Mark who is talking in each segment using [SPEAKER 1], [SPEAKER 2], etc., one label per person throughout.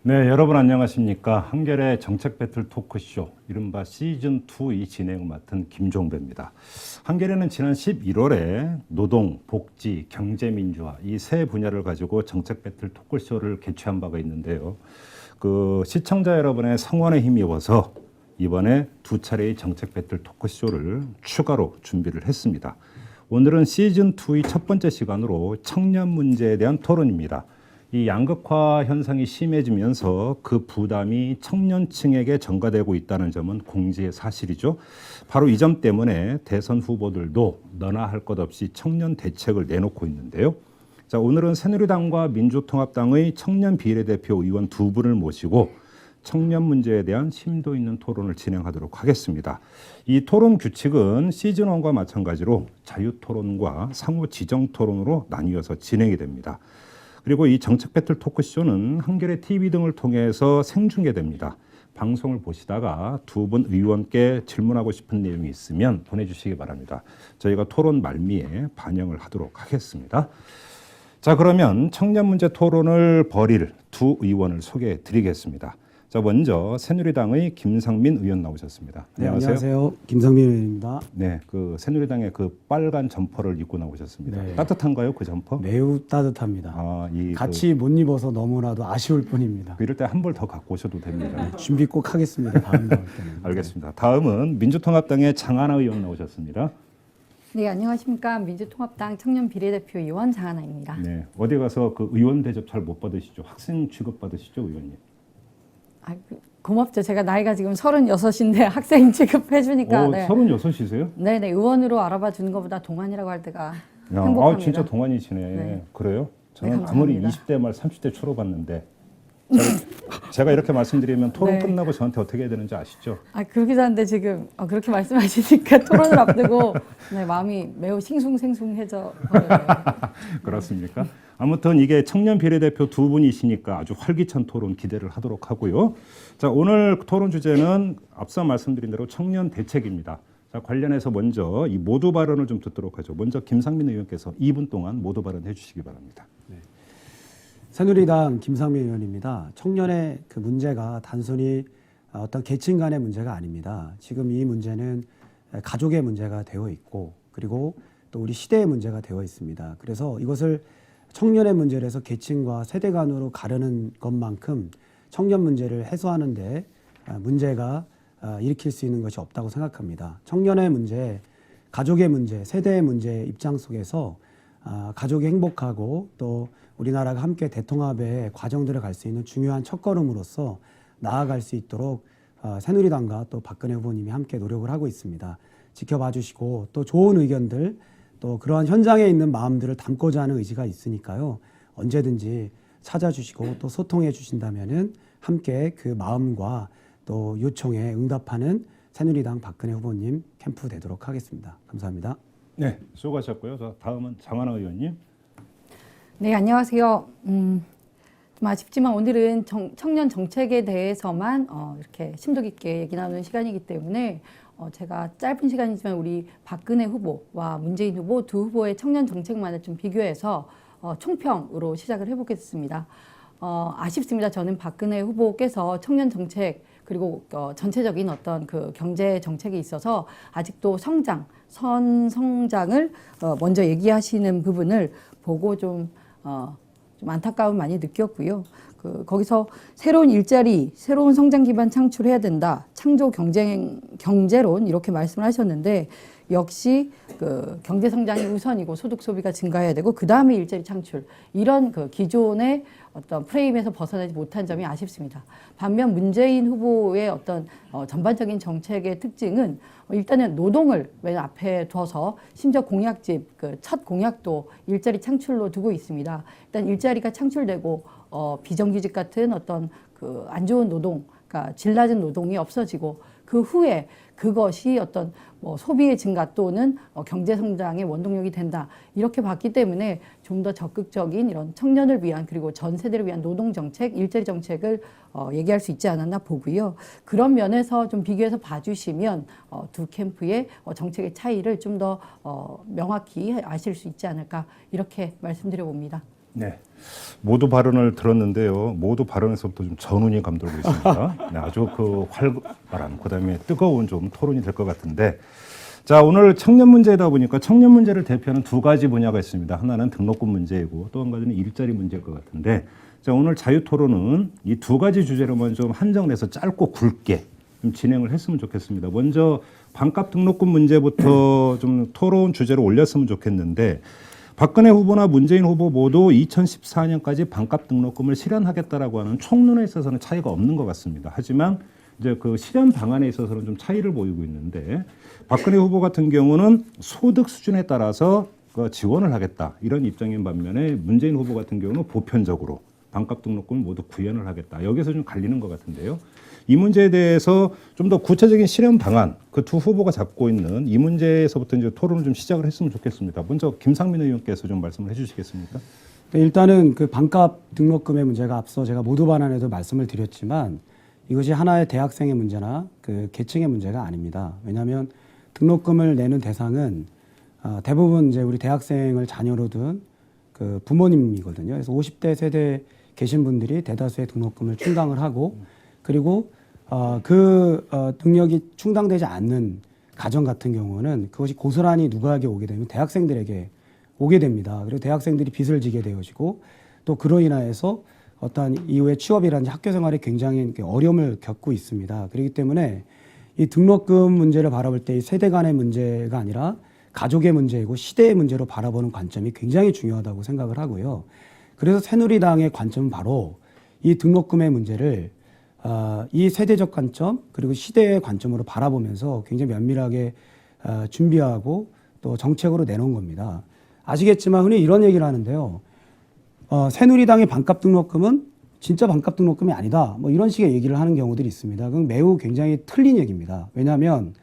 [SPEAKER 1] 네, 여러분 안녕하십니까. 한겨레 정책 배틀 토크쇼 이른바 시즌2 이 진행을 맡은 김종배입니다. 한겨레는 지난 11월에 노동, 복지, 경제민주화 이 세 분야를 가지고 정책 배틀 토크쇼를 개최한 바가 있는데요. 그 시청자 여러분의 성원에 힘입어서 이번에 두 차례의 정책 배틀 토크쇼를 추가로 준비를 했습니다. 오늘은 시즌2의 첫 번째 시간으로 청년 문제에 대한 토론입니다. 이 양극화 현상이 심해지면서 그 부담이 청년층에게 전가되고 있다는 점은 공지의 사실이죠. 바로 이 점 때문에 대선 후보들도 너나 할 것 없이 청년 대책을 내놓고 있는데요. 자, 오늘은 새누리당과 민주통합당의 청년 비례대표 의원 두 분을 모시고 청년 문제에 대한 심도 있는 토론을 진행하도록 하겠습니다. 이 토론 규칙은 시즌1과 마찬가지로 자유토론과 상호 지정 토론으로 나뉘어서 진행이 됩니다. 그리고 이 정책 배틀 토크쇼는 한겨레 TV 등을 통해서 생중계됩니다. 방송을 보시다가 두 분 의원께 질문하고 싶은 내용이 있으면 보내주시기 바랍니다. 저희가 토론 말미에 반영을 하도록 하겠습니다. 자, 그러면 청년 문제 토론을 벌일 두 의원을 소개해 드리겠습니다. 자, 먼저 새누리당의 김상민 의원 나오셨습니다.
[SPEAKER 2] 네, 안녕하세요. 김상민 의원입니다.
[SPEAKER 1] 네, 그 새누리당의 그 빨간 점퍼를 입고 나오셨습니다.
[SPEAKER 2] 네.
[SPEAKER 1] 따뜻한가요, 그 점퍼?
[SPEAKER 2] 매우 따뜻합니다. 같이 못 입어서 너무나도 아쉬울 뿐입니다.
[SPEAKER 1] 이럴 때 한 벌 더 갖고 오셔도 됩니다.
[SPEAKER 2] 준비 꼭 하겠습니다. 다음 나올 때는.
[SPEAKER 1] 알겠습니다. 다음은 민주통합당의 장하나 의원 나오셨습니다.
[SPEAKER 3] 네, 안녕하십니까. 민주통합당 청년 비례대표 의원 장하나입니다.
[SPEAKER 1] 네, 어디 가서 그 의원 대접 잘 못 받으시죠? 학생 취급 받으시죠, 의원님?
[SPEAKER 3] 고맙죠. 제가 나이가 지금 36인데 학생 취급해 주니까. 네.
[SPEAKER 1] 36이세요?
[SPEAKER 3] 네네. 의원으로 알아봐 주는 것보다 동안이라고 할 때가 행복합니다.
[SPEAKER 1] 진짜 동안이시네.
[SPEAKER 3] 네.
[SPEAKER 1] 그래요? 저는
[SPEAKER 3] 네,
[SPEAKER 1] 아무리 20대 말 30대 초로 봤는데 제가 이렇게 말씀드리면 토론
[SPEAKER 3] 네.
[SPEAKER 1] 끝나고 저한테 어떻게 해야 되는지 아시죠?
[SPEAKER 3] 그러기도 한데 지금 그렇게 말씀하시니까 토론을 앞두고 네, 마음이 매우 싱숭생숭해져 버려요.
[SPEAKER 1] 그렇습니까? 아무튼 이게 청년 비례대표 두 분이시니까 아주 활기찬 토론 기대를 하도록 하고요. 자, 오늘 토론 주제는 앞서 말씀드린 대로 청년 대책입니다. 자, 관련해서 먼저 이 모두 발언을 좀 듣도록 하죠. 먼저 김상민 의원께서 2분 동안 모두 발언해 주시기 바랍니다.
[SPEAKER 2] 네. 새누리당 김상민 의원입니다. 청년의 그 문제가 단순히 어떤 계층 간의 문제가 아닙니다. 지금 이 문제는 가족의 문제가 되어 있고 그리고 또 우리 시대의 문제가 되어 있습니다. 그래서 이것을 청년의 문제를 해서 계층과 세대 간으로 가르는 것만큼 청년 문제를 해소하는 데 문제가 일으킬 수 있는 것이 없다고 생각합니다. 청년의 문제, 가족의 문제, 세대의 문제 입장 속에서 가족이 행복하고 또 우리나라가 함께 대통합의 과정들을 갈 수 있는 중요한 첫걸음으로서 나아갈 수 있도록 새누리당과 또 박근혜 후보님이 함께 노력을 하고 있습니다. 지켜봐 주시고 또 좋은 의견들 또 그러한 현장에 있는 마음들을 담고자 하는 의지가 있으니까요. 언제든지 찾아주시고 또 소통해 주신다면은 함께 그 마음과 또 요청에 응답하는 새누리당 박근혜 후보님 캠프 되도록 하겠습니다. 감사합니다.
[SPEAKER 1] 네, 수고하셨고요. 자, 다음은 장하나 의원님.
[SPEAKER 3] 네, 안녕하세요. 좀 아쉽지만 오늘은 청년 정책에 대해서만 이렇게 심도 깊게 얘기 나누는 시간이기 때문에 제가 짧은 시간이지만 우리 박근혜 후보와 문재인 후보 두 후보의 청년 정책만을 좀 비교해서 총평으로 시작을 해보겠습니다. 아쉽습니다. 저는 박근혜 후보께서 청년 정책 그리고 전체적인 어떤 그 경제 정책에 있어서 아직도 성장을 먼저 얘기하시는 부분을 보고 좀 안타까움 많이 느꼈고요. 거기서 새로운 일자리, 새로운 성장 기반 창출해야 된다. 창조 경제론 이렇게 말씀을 하셨는데 역시 그 경제 성장이 우선이고 소득 소비가 증가해야 되고 그 다음에 일자리 창출 이런 그 기존의 어떤 프레임에서 벗어나지 못한 점이 아쉽습니다. 반면 문재인 후보의 어떤 전반적인 정책의 특징은 일단은 노동을 맨 앞에 둬서 심지어 공약집 그 첫 공약도 일자리 창출로 두고 있습니다. 일단 일자리가 창출되고 비정규직 같은 어떤 그 안 좋은 노동, 그러니까 질 낮은 노동이 없어지고 그 후에 그것이 어떤 소비의 증가 또는 경제 성장의 원동력이 된다. 이렇게 봤기 때문에 좀 더 적극적인 이런 청년을 위한 그리고 전 세대를 위한 노동 정책, 일자리 정책을 얘기할 수 있지 않았나 보고요. 그런 면에서 좀 비교해서 봐주시면 두 캠프의 정책의 차이를 좀 더 명확히 아실 수 있지 않을까 이렇게 말씀드려 봅니다.
[SPEAKER 1] 네. 모두 발언을 들었는데요. 모두 발언에서부터 좀 전운이 감돌고 있습니다. 네, 아주 그 활발한, 그다음에 뜨거운 좀 토론이 될 것 같은데, 자, 오늘 청년 문제다 보니까 청년 문제를 대표하는 두 가지 분야가 있습니다. 하나는 등록금 문제이고 또 한 가지는 일자리 문제일 것 같은데, 자, 오늘 자유 토론은 이 두 가지 주제로만 좀 한정돼서 짧고 굵게 좀 진행을 했으면 좋겠습니다. 먼저 반값 등록금 문제부터 좀 토론 주제로 올렸으면 좋겠는데, 박근혜 후보나 문재인 후보 모두 2014년까지 반값 등록금을 실현하겠다라고 하는 총론에 있어서는 차이가 없는 것 같습니다. 하지만 이제 그 실현 방안에 있어서는 좀 차이를 보이고 있는데, 박근혜 후보 같은 경우는 소득 수준에 따라서 그 지원을 하겠다 이런 입장인 반면에 문재인 후보 같은 경우는 보편적으로 반값 등록금을 모두 구현을 하겠다. 여기서 좀 갈리는 것 같은데요. 이 문제에 대해서 좀 더 구체적인 실현 방안, 그 두 후보가 잡고 있는 이 문제에서부터 이제 토론을 좀 시작을 했으면 좋겠습니다. 먼저 김상민 의원께서 좀 말씀을 해주시겠습니까?
[SPEAKER 2] 네, 일단은 그 반값 등록금의 문제가 앞서 제가 모두 반환에도 말씀을 드렸지만 이것이 하나의 대학생의 문제나 그 계층의 문제가 아닙니다. 왜냐하면 등록금을 내는 대상은 대부분 이제 우리 대학생을 자녀로 둔 그 부모님이거든요. 그래서 50대 세대에 계신 분들이 대다수의 등록금을 충당을 하고, 그리고 능력이 충당되지 않는 가정 같은 경우는 그것이 고스란히 누구에게 오게 되면 대학생들에게 오게 됩니다. 그리고 대학생들이 빚을 지게 되어지고, 또 그로 인하여서 어떤 이후에 취업이라든지 학교 생활에 굉장히 어려움을 겪고 있습니다. 그렇기 때문에 이 등록금 문제를 바라볼 때 이 세대 간의 문제가 아니라 가족의 문제이고 시대의 문제로 바라보는 관점이 굉장히 중요하다고 생각을 하고요. 그래서 새누리당의 관점은 바로 이 등록금의 문제를 이 세대적 관점 그리고 시대의 관점으로 바라보면서 굉장히 면밀하게 준비하고 또 정책으로 내놓은 겁니다. 아시겠지만 흔히 이런 얘기를 하는데요. 새누리당의 반값 등록금은 진짜 반값 등록금이 아니다. 뭐 이런 식의 얘기를 하는 경우들이 있습니다. 그건 매우 굉장히 틀린 얘기입니다. 왜냐하면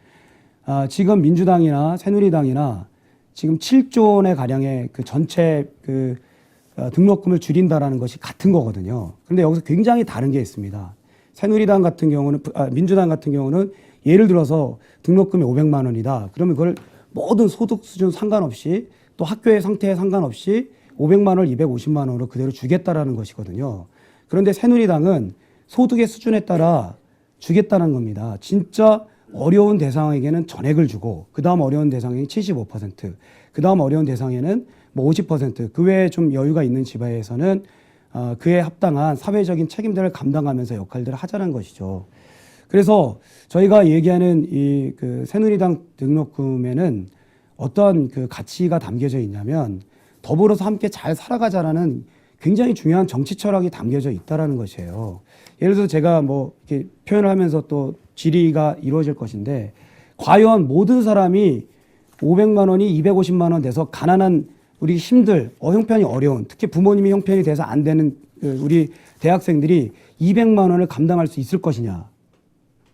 [SPEAKER 2] 지금 민주당이나 새누리당이나 지금 7조 원의 가량의 그 전체 등록금을 줄인다라는 것이 같은 거거든요. 그런데 여기서 굉장히 다른 게 있습니다. 새누리당 같은 경우는, 민주당 같은 경우는 예를 들어서 등록금이 500만 원이다. 그러면 그걸 모든 소득 수준 상관없이 또 학교의 상태에 상관없이 500만 원, 250만 원으로 그대로 주겠다라는 것이거든요. 그런데 새누리당은 소득의 수준에 따라 주겠다는 겁니다. 진짜 어려운 대상에게는 전액을 주고, 그 다음 어려운 대상에게는 75%, 그 다음 어려운 대상에는 뭐 50%, 그 외에 좀 여유가 있는 지방에서는 그에 합당한 사회적인 책임들을 감당하면서 역할들을 하자는 것이죠. 그래서 저희가 얘기하는 이 그 새누리당 등록금에는 어떤 그 가치가 담겨져 있냐면 더불어서 함께 잘 살아가자라는 굉장히 중요한 정치 철학이 담겨져 있다라는 것이에요. 예를 들어서 제가 뭐 이렇게 표현을 하면서 또 질의가 이루어질 것인데, 과연 모든 사람이 500만 원이 250만 원 돼서 가난한 우리 형편이 어려운, 특히 부모님이 형편이 돼서 안 되는 우리 대학생들이 200만 원을 감당할 수 있을 것이냐?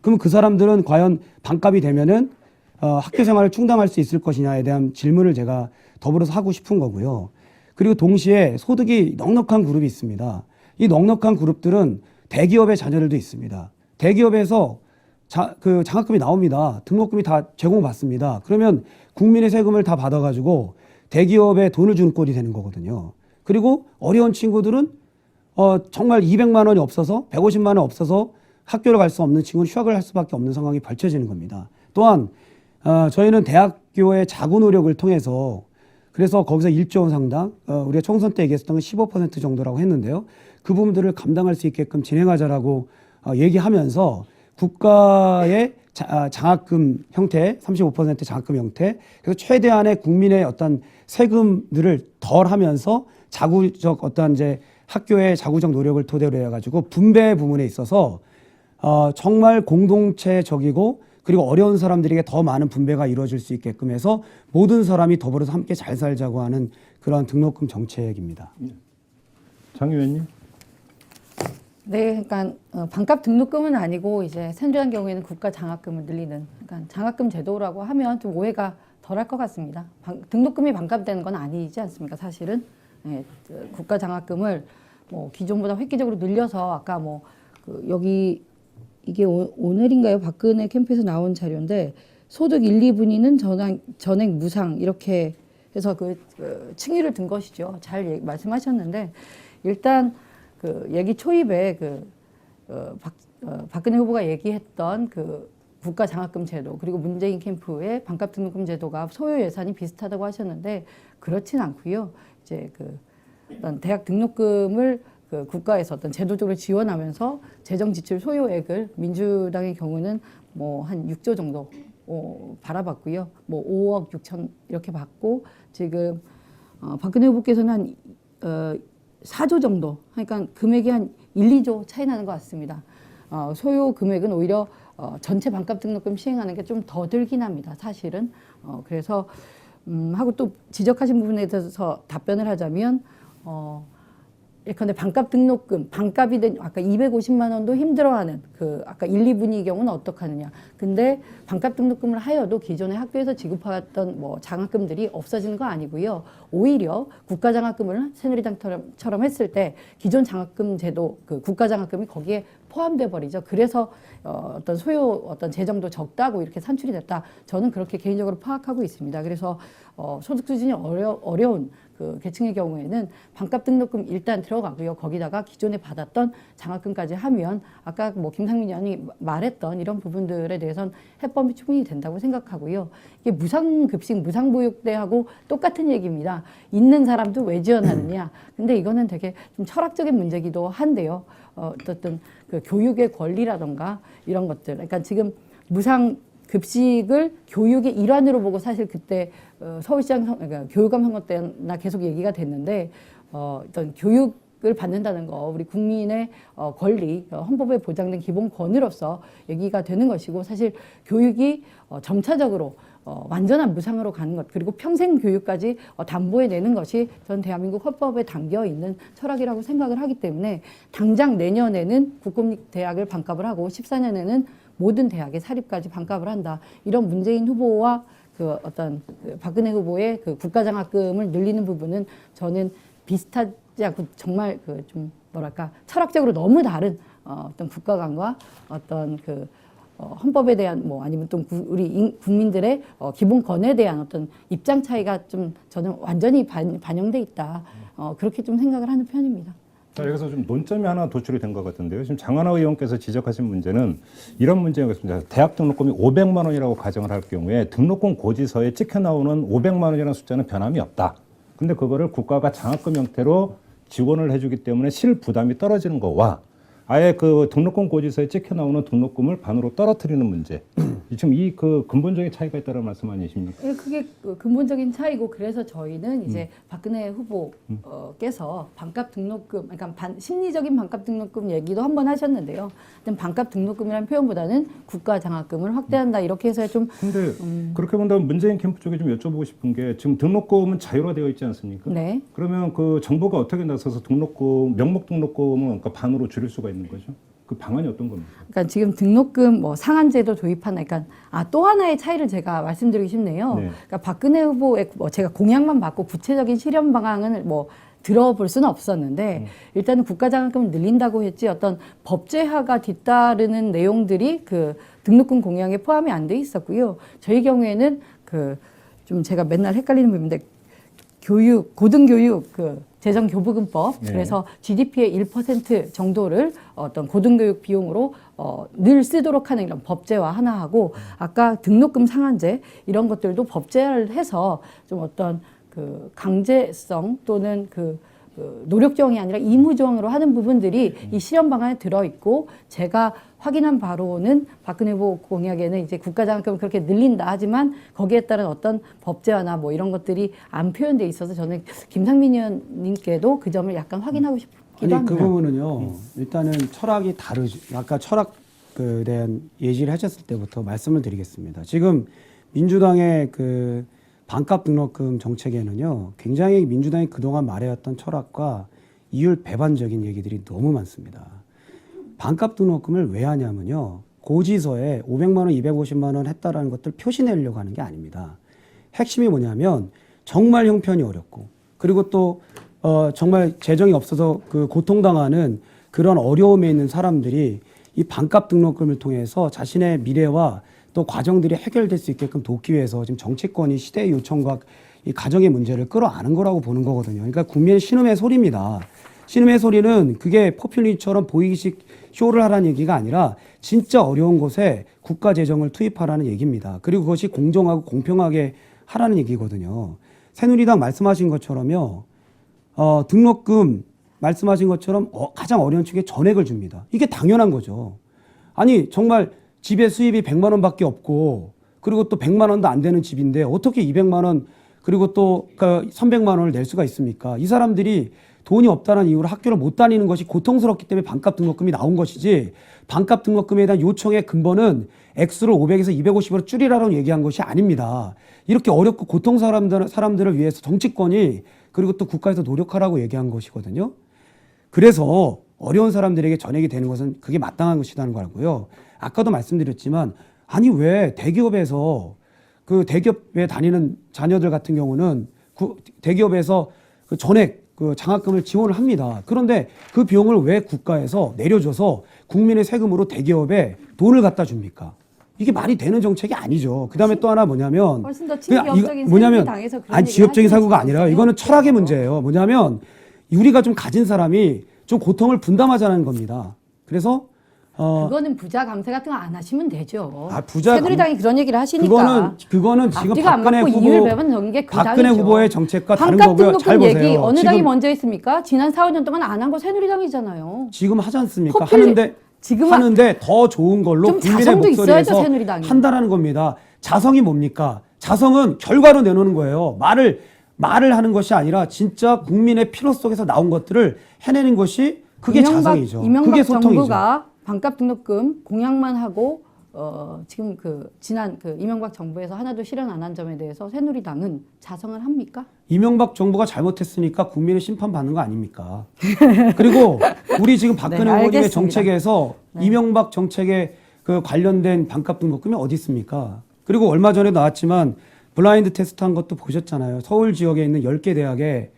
[SPEAKER 2] 그럼 그 사람들은 과연 반값이 되면은 학교 생활을 충당할 수 있을 것이냐에 대한 질문을 제가 더불어서 하고 싶은 거고요. 그리고 동시에 소득이 넉넉한 그룹이 있습니다. 이 넉넉한 그룹들은 대기업의 자녀들도 있습니다. 대기업에서 장학금이 나옵니다. 등록금이 다 제공받습니다. 그러면 국민의 세금을 다 받아가지고 대기업에 돈을 주는 꼴이 되는 거거든요. 그리고 어려운 친구들은 정말 200만 원이 없어서 150만 원 없어서 학교를 갈 수 없는 친구는 휴학을 할 수밖에 없는 상황이 벌쳐지는 겁니다. 또한 저희는 대학교의 자구 노력을 통해서, 그래서 거기서 1조 원 상당, 우리가 총선 때 얘기했던 건 15% 정도라고 했는데요. 그 부분들을 감당할 수 있게끔 진행하자라고 얘기하면서 국가의 장학금 형태, 35% 장학금 형태, 그래서 최대한의 국민의 어떤 세금들을 덜 하면서 자구적 어떤 이제 학교의 자구적 노력을 토대로 해가지고 분배 부분에 있어서 정말 공동체적이고 그리고 어려운 사람들에게 더 많은 분배가 이루어질 수 있게끔 해서 모든 사람이 더불어서 함께 잘 살자고 하는 그런 등록금 정책입니다.
[SPEAKER 1] 장 의원님.
[SPEAKER 3] 네, 그러니까 반값 등록금은 아니고 이제 새누리당 경우에는 국가 장학금을 늘리는, 그러니까 장학금 제도라고 하면 좀 오해가 덜할 것 같습니다. 등록금이 반값되는 건 아니지 않습니까? 사실은 국가 장학금을 뭐 기존보다 획기적으로 늘려서 아까 뭐 여기 이게 오늘인가요? 박근혜 캠프에서 나온 자료인데 소득 1, 2분위는 전액 무상 이렇게 해서 그 층위를 든 것이죠. 잘 말씀하셨는데 일단 그 얘기 초입에 박근혜 후보가 얘기했던 그 국가 장학금 제도 그리고 문재인 캠프의 반값 등록금 제도가 소요 예산이 비슷하다고 하셨는데 그렇진 않고요. 이제 그 어떤 대학 등록금을 그 국가에서 어떤 제도적으로 지원하면서 재정 지출 소요액을 민주당의 경우는 뭐 한 6조 정도 바라봤고요. 뭐 5억 6천 이렇게 받고 지금 박근혜 후보께서는 한 4조 정도 그러니까 금액이 한 1, 2조 차이 나는 것 같습니다. 소요 금액은 오히려 전체 반값 등록금 시행하는 게 좀 더 들긴 합니다. 사실은. 그래서 하고 또 지적하신 부분에 대해서 답변을 하자면 예컨대 반값 등록금, 반값이 된 아까 250만 원도 힘들어하는 그 아까 1, 2분위 경우는 어떡하느냐. 근데 반값 등록금을 하여도 기존에 학교에서 지급하던 뭐 장학금들이 없어지는 거 아니고요. 오히려 국가 장학금을 새누리당처럼 했을 때 기존 장학금 제도 그 국가 장학금이 거기에 포함돼 버리죠. 그래서 어떤 어떤 재정도 적다고 이렇게 산출이 됐다. 저는 그렇게 개인적으로 파악하고 있습니다. 그래서 소득 수준이 어려운 그 계층의 경우에는 반값 등록금 일단 들어가고요. 거기다가 기존에 받았던 장학금까지 하면 아까 뭐 김상민 의원이 말했던 이런 부분들에 대해서는 해법이 충분히 된다고 생각하고요. 이게 무상급식, 무상보육대하고 똑같은 얘기입니다. 있는 사람도 왜 지원하느냐. 근데 이거는 되게 좀 철학적인 문제기도 한데요. 어떤 그 교육의 권리라던가 이런 것들. 그러니까 지금 무상급식을 교육의 일환으로 보고 사실 그때 서울시장 그러니까 교육감 선거 때나 계속 얘기가 됐는데 어떤 교육을 받는다는 거 우리 국민의 권리 헌법에 보장된 기본권으로서 얘기가 되는 것이고 사실 교육이 점차적으로 완전한 무상으로 가는 것 그리고 평생 교육까지 담보해 내는 것이 전 대한민국 헌법에 담겨 있는 철학이라고 생각을 하기 때문에 당장 내년에는 국공립대학을 반값을 하고 14년에는 모든 대학의 사립까지 반값을 한다. 이런 문재인 후보와 그 어떤 박근혜 후보의 그 국가장학금을 늘리는 부분은 저는 비슷하지 않고 정말 그 좀 뭐랄까 철학적으로 너무 다른 어떤 국가관과 어떤 그 헌법에 대한 뭐 아니면 또 우리 국민들의 기본권에 대한 어떤 입장 차이가 좀 저는 완전히 반영돼 있다. 그렇게 좀 생각을 하는 편입니다.
[SPEAKER 1] 자, 여기서 좀 논점이 하나 도출이 된 것 같은데요. 지금 장하나 의원께서 지적하신 문제는 이런 문제였습니다. 대학 등록금이 500만 원이라고 가정을 할 경우에 등록금 고지서에 찍혀 나오는 500만 원이라는 숫자는 변함이 없다. 근데 그거를 국가가 장학금 형태로 지원을 해주기 때문에 실 부담이 떨어지는 거와 아예 그 등록금 고지서에 찍혀 나오는 등록금을 반으로 떨어뜨리는 문제. 지금 이 그 근본적인 차이가 있다는 말씀 아니십니까?
[SPEAKER 3] 예, 그게 근본적인 차이고 그래서 저희는 이제 박근혜 후보께서 반값 등록금, 그러니까 심리적인 반값 등록금 얘기도 한번 하셨는데요. 반값 등록금이라는 표현보다는 국가 장학금을 확대한다 이렇게 해서 좀.
[SPEAKER 1] 근데 그렇게 본다면 문재인 캠프 쪽에 좀 여쭤보고 싶은 게 지금 등록금은 자유화되어 있지 않습니까?
[SPEAKER 3] 네.
[SPEAKER 1] 그러면 그 정부가 어떻게 나서서 등록금, 명목 등록금은 그러니까 반으로 줄일 수가 있는 거죠? 그 방안이 어떤 겁니까?
[SPEAKER 3] 그러니까 지금 등록금 뭐 상한제도 도입하나, 그러니까 또 하나의 차이를 제가 말씀드리고 싶네요.
[SPEAKER 1] 네.
[SPEAKER 3] 그러니까 박근혜 후보의 뭐 제가 공약만 받고 구체적인 실현 방안을 뭐 들어볼 수는 없었는데 일단은 국가장학금을 늘린다고 했지 어떤 법제화가 뒤따르는 내용들이 그 등록금 공약에 포함이 안 돼 있었고요. 저희 경우에는 그 좀 제가 맨날 헷갈리는 부분인데 교육, 고등교육 그 재정교부금법
[SPEAKER 1] 네.
[SPEAKER 3] 그래서 GDP의 1% 정도를 어떤 고등교육 비용으로 늘 쓰도록 하는 이런 법제화 하나 하고 아까 등록금 상한제 이런 것들도 법제화를 해서 좀 어떤 그 강제성 또는 그 노력조항이 아니라 의무조항으로 하는 부분들이 이 시험 방안에 들어있고 제가 확인한 바로는 박근혜 후보 공약에는 이제 국가장학금을 그렇게 늘린다 하지만 거기에 따른 어떤 법제화나 뭐 이런 것들이 안 표현돼 있어서 저는 김상민 의원님께도 그 점을 약간 확인하고 싶기도 합니다.
[SPEAKER 2] 그 부분은요. 일단은 철학이 다르죠. 아까 철학에 대한 예시를 하셨을 때부터 말씀을 드리겠습니다. 지금 민주당의 그 반값 등록금 정책에는요. 굉장히 민주당이 그동안 말해왔던 철학과 이율 배반적인 얘기들이 너무 많습니다. 반값 등록금을 왜 하냐면요. 고지서에 500만 원, 250만 원 했다라는 것들 표시내려고 하는 게 아닙니다. 핵심이 뭐냐면 정말 형편이 어렵고 그리고 또 정말 재정이 없어서 그 고통당하는 그런 어려움에 있는 사람들이 이 반값 등록금을 통해서 자신의 미래와 또 과정들이 해결될 수 있게끔 돕기 위해서 지금 정치권이 시대의 요청과 이 가정의 문제를 끌어안은 거라고 보는 거거든요. 그러니까 국민의 신음의 소리입니다. 신음의 소리는 그게 포퓰리즘처럼 보이기식 쇼를 하라는 얘기가 아니라 진짜 어려운 곳에 국가 재정을 투입하라는 얘기입니다. 그리고 그것이 공정하고 공평하게 하라는 얘기거든요. 새누리당 말씀하신 것처럼요. 등록금 말씀하신 것처럼 가장 어려운 축에 전액을 줍니다. 이게 당연한 거죠. 아니 정말 집에 수입이 100만 원밖에 없고 그리고 또 100만 원도 안 되는 집인데 어떻게 200만 원 그리고 또 300만 원을 낼 수가 있습니까? 이 사람들이 돈이 없다는 이유로 학교를 못 다니는 것이 고통스럽기 때문에 반값 등록금이 나온 것이지 반값 등록금에 대한 요청의 근본은 액수를 500에서 250으로 줄이라고 얘기한 것이 아닙니다. 이렇게 어렵고 고통스러운 사람들을 위해서 정치권이 그리고 또 국가에서 노력하라고 얘기한 것이거든요. 그래서 어려운 사람들에게 전액이 되는 것은 그게 마땅한 것이라는 거고요. 아까도 말씀드렸지만 아니 왜 대기업에서 그 대기업에 다니는 자녀들 같은 경우는 대기업에서 그 전액 그 장학금을 지원을 합니다. 그런데 그 비용을 왜 국가에서 내려줘서 국민의 세금으로 대기업에 돈을 갖다 줍니까? 이게 말이 되는 정책이 아니죠. 그다음에 또 하나 뭐냐면
[SPEAKER 3] 훨씬 더 친기업적인
[SPEAKER 2] 뭐냐면
[SPEAKER 3] 당에서 그런
[SPEAKER 2] 아니
[SPEAKER 3] 얘기를
[SPEAKER 2] 지역적인
[SPEAKER 3] 하시는
[SPEAKER 2] 사고가 아니라 이거는
[SPEAKER 3] 분이세요.
[SPEAKER 2] 철학의 문제예요. 뭐냐면 우리가 좀 가진 사람이 좀 고통을 분담하자는 겁니다. 그래서
[SPEAKER 3] 그거는 부자 감세 같은 거 안 하시면 되죠.
[SPEAKER 2] 부자
[SPEAKER 3] 새누리당이 그런 얘기를 하시니까.
[SPEAKER 2] 그거는 지금
[SPEAKER 3] 앞뒤가 안
[SPEAKER 2] 박근혜
[SPEAKER 3] 맞고
[SPEAKER 2] 후보
[SPEAKER 3] 이율 배분 넣은 게 그
[SPEAKER 2] 박근혜
[SPEAKER 3] 당이죠.
[SPEAKER 2] 후보의 정책과 다른
[SPEAKER 3] 반값
[SPEAKER 2] 거고요. 잘
[SPEAKER 3] 등록금
[SPEAKER 2] 보세요.
[SPEAKER 3] 얘기 어느 당이
[SPEAKER 2] 지금,
[SPEAKER 3] 먼저 했습니까? 지난 4, 5년 동안 안 한 거 새누리당이잖아요.
[SPEAKER 2] 지금 하지 않습니까?
[SPEAKER 3] 지금은
[SPEAKER 2] 하는데 더 좋은 걸로
[SPEAKER 3] 좀
[SPEAKER 2] 국민의
[SPEAKER 3] 자성도 있어야죠,
[SPEAKER 2] 목소리에서
[SPEAKER 3] 새누리당이.
[SPEAKER 2] 한다라는 겁니다. 자성이 뭡니까? 자성은 결과로 내놓는 거예요. 말을 하는 것이 아니라 진짜 국민의 피로 속에서 나온 것들을 해내는 것이 그게 자성이죠.
[SPEAKER 3] 이명박
[SPEAKER 2] 그게 소통이죠.
[SPEAKER 3] 정부가 반값 등록금 공약만 하고 지금 지난 이명박 정부에서 하나도 실현 안 한 점에 대해서 새누리당은 자성을 합니까?
[SPEAKER 2] 이명박 정부가 잘못했으니까 국민의 심판받는 거 아닙니까? 그리고 우리 지금 박근혜
[SPEAKER 3] 네,
[SPEAKER 2] 후보님의
[SPEAKER 3] 알겠습니다.
[SPEAKER 2] 정책에서 이명박 정책에 그 관련된 반값 등록금이 어디 있습니까? 그리고 얼마 전에 나왔지만 블라인드 테스트 한 것도 보셨잖아요. 서울 지역에 있는 10개 대학의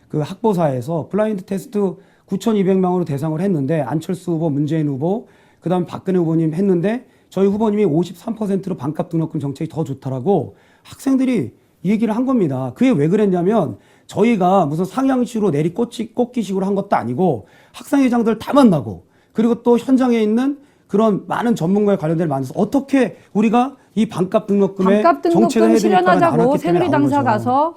[SPEAKER 2] 그 학보사에서 블라인드 테스트 9,200명으로 대상을 했는데 안철수 후보, 문재인 후보, 그다음에 박근혜 후보님 했는데 저희 후보님이 53%로 반값 등록금 정책이 더 좋다라고 학생들이 이 얘기를 한 겁니다. 그게 왜 그랬냐면 저희가 무슨 상향식으로 꽂기식으로 한 것도 아니고 학생회장들 다 만나고 그리고 또 현장에 있는 그런 많은 전문가에 관련된 만나서 어떻게 우리가 이 반값 등록금에
[SPEAKER 3] 반값
[SPEAKER 2] 정책을
[SPEAKER 3] 등록금
[SPEAKER 2] 해야 되니까
[SPEAKER 3] 실현하자고
[SPEAKER 2] 나눴기 때문에
[SPEAKER 3] 새누리
[SPEAKER 2] 나온
[SPEAKER 3] 당사
[SPEAKER 2] 거죠.
[SPEAKER 3] 가서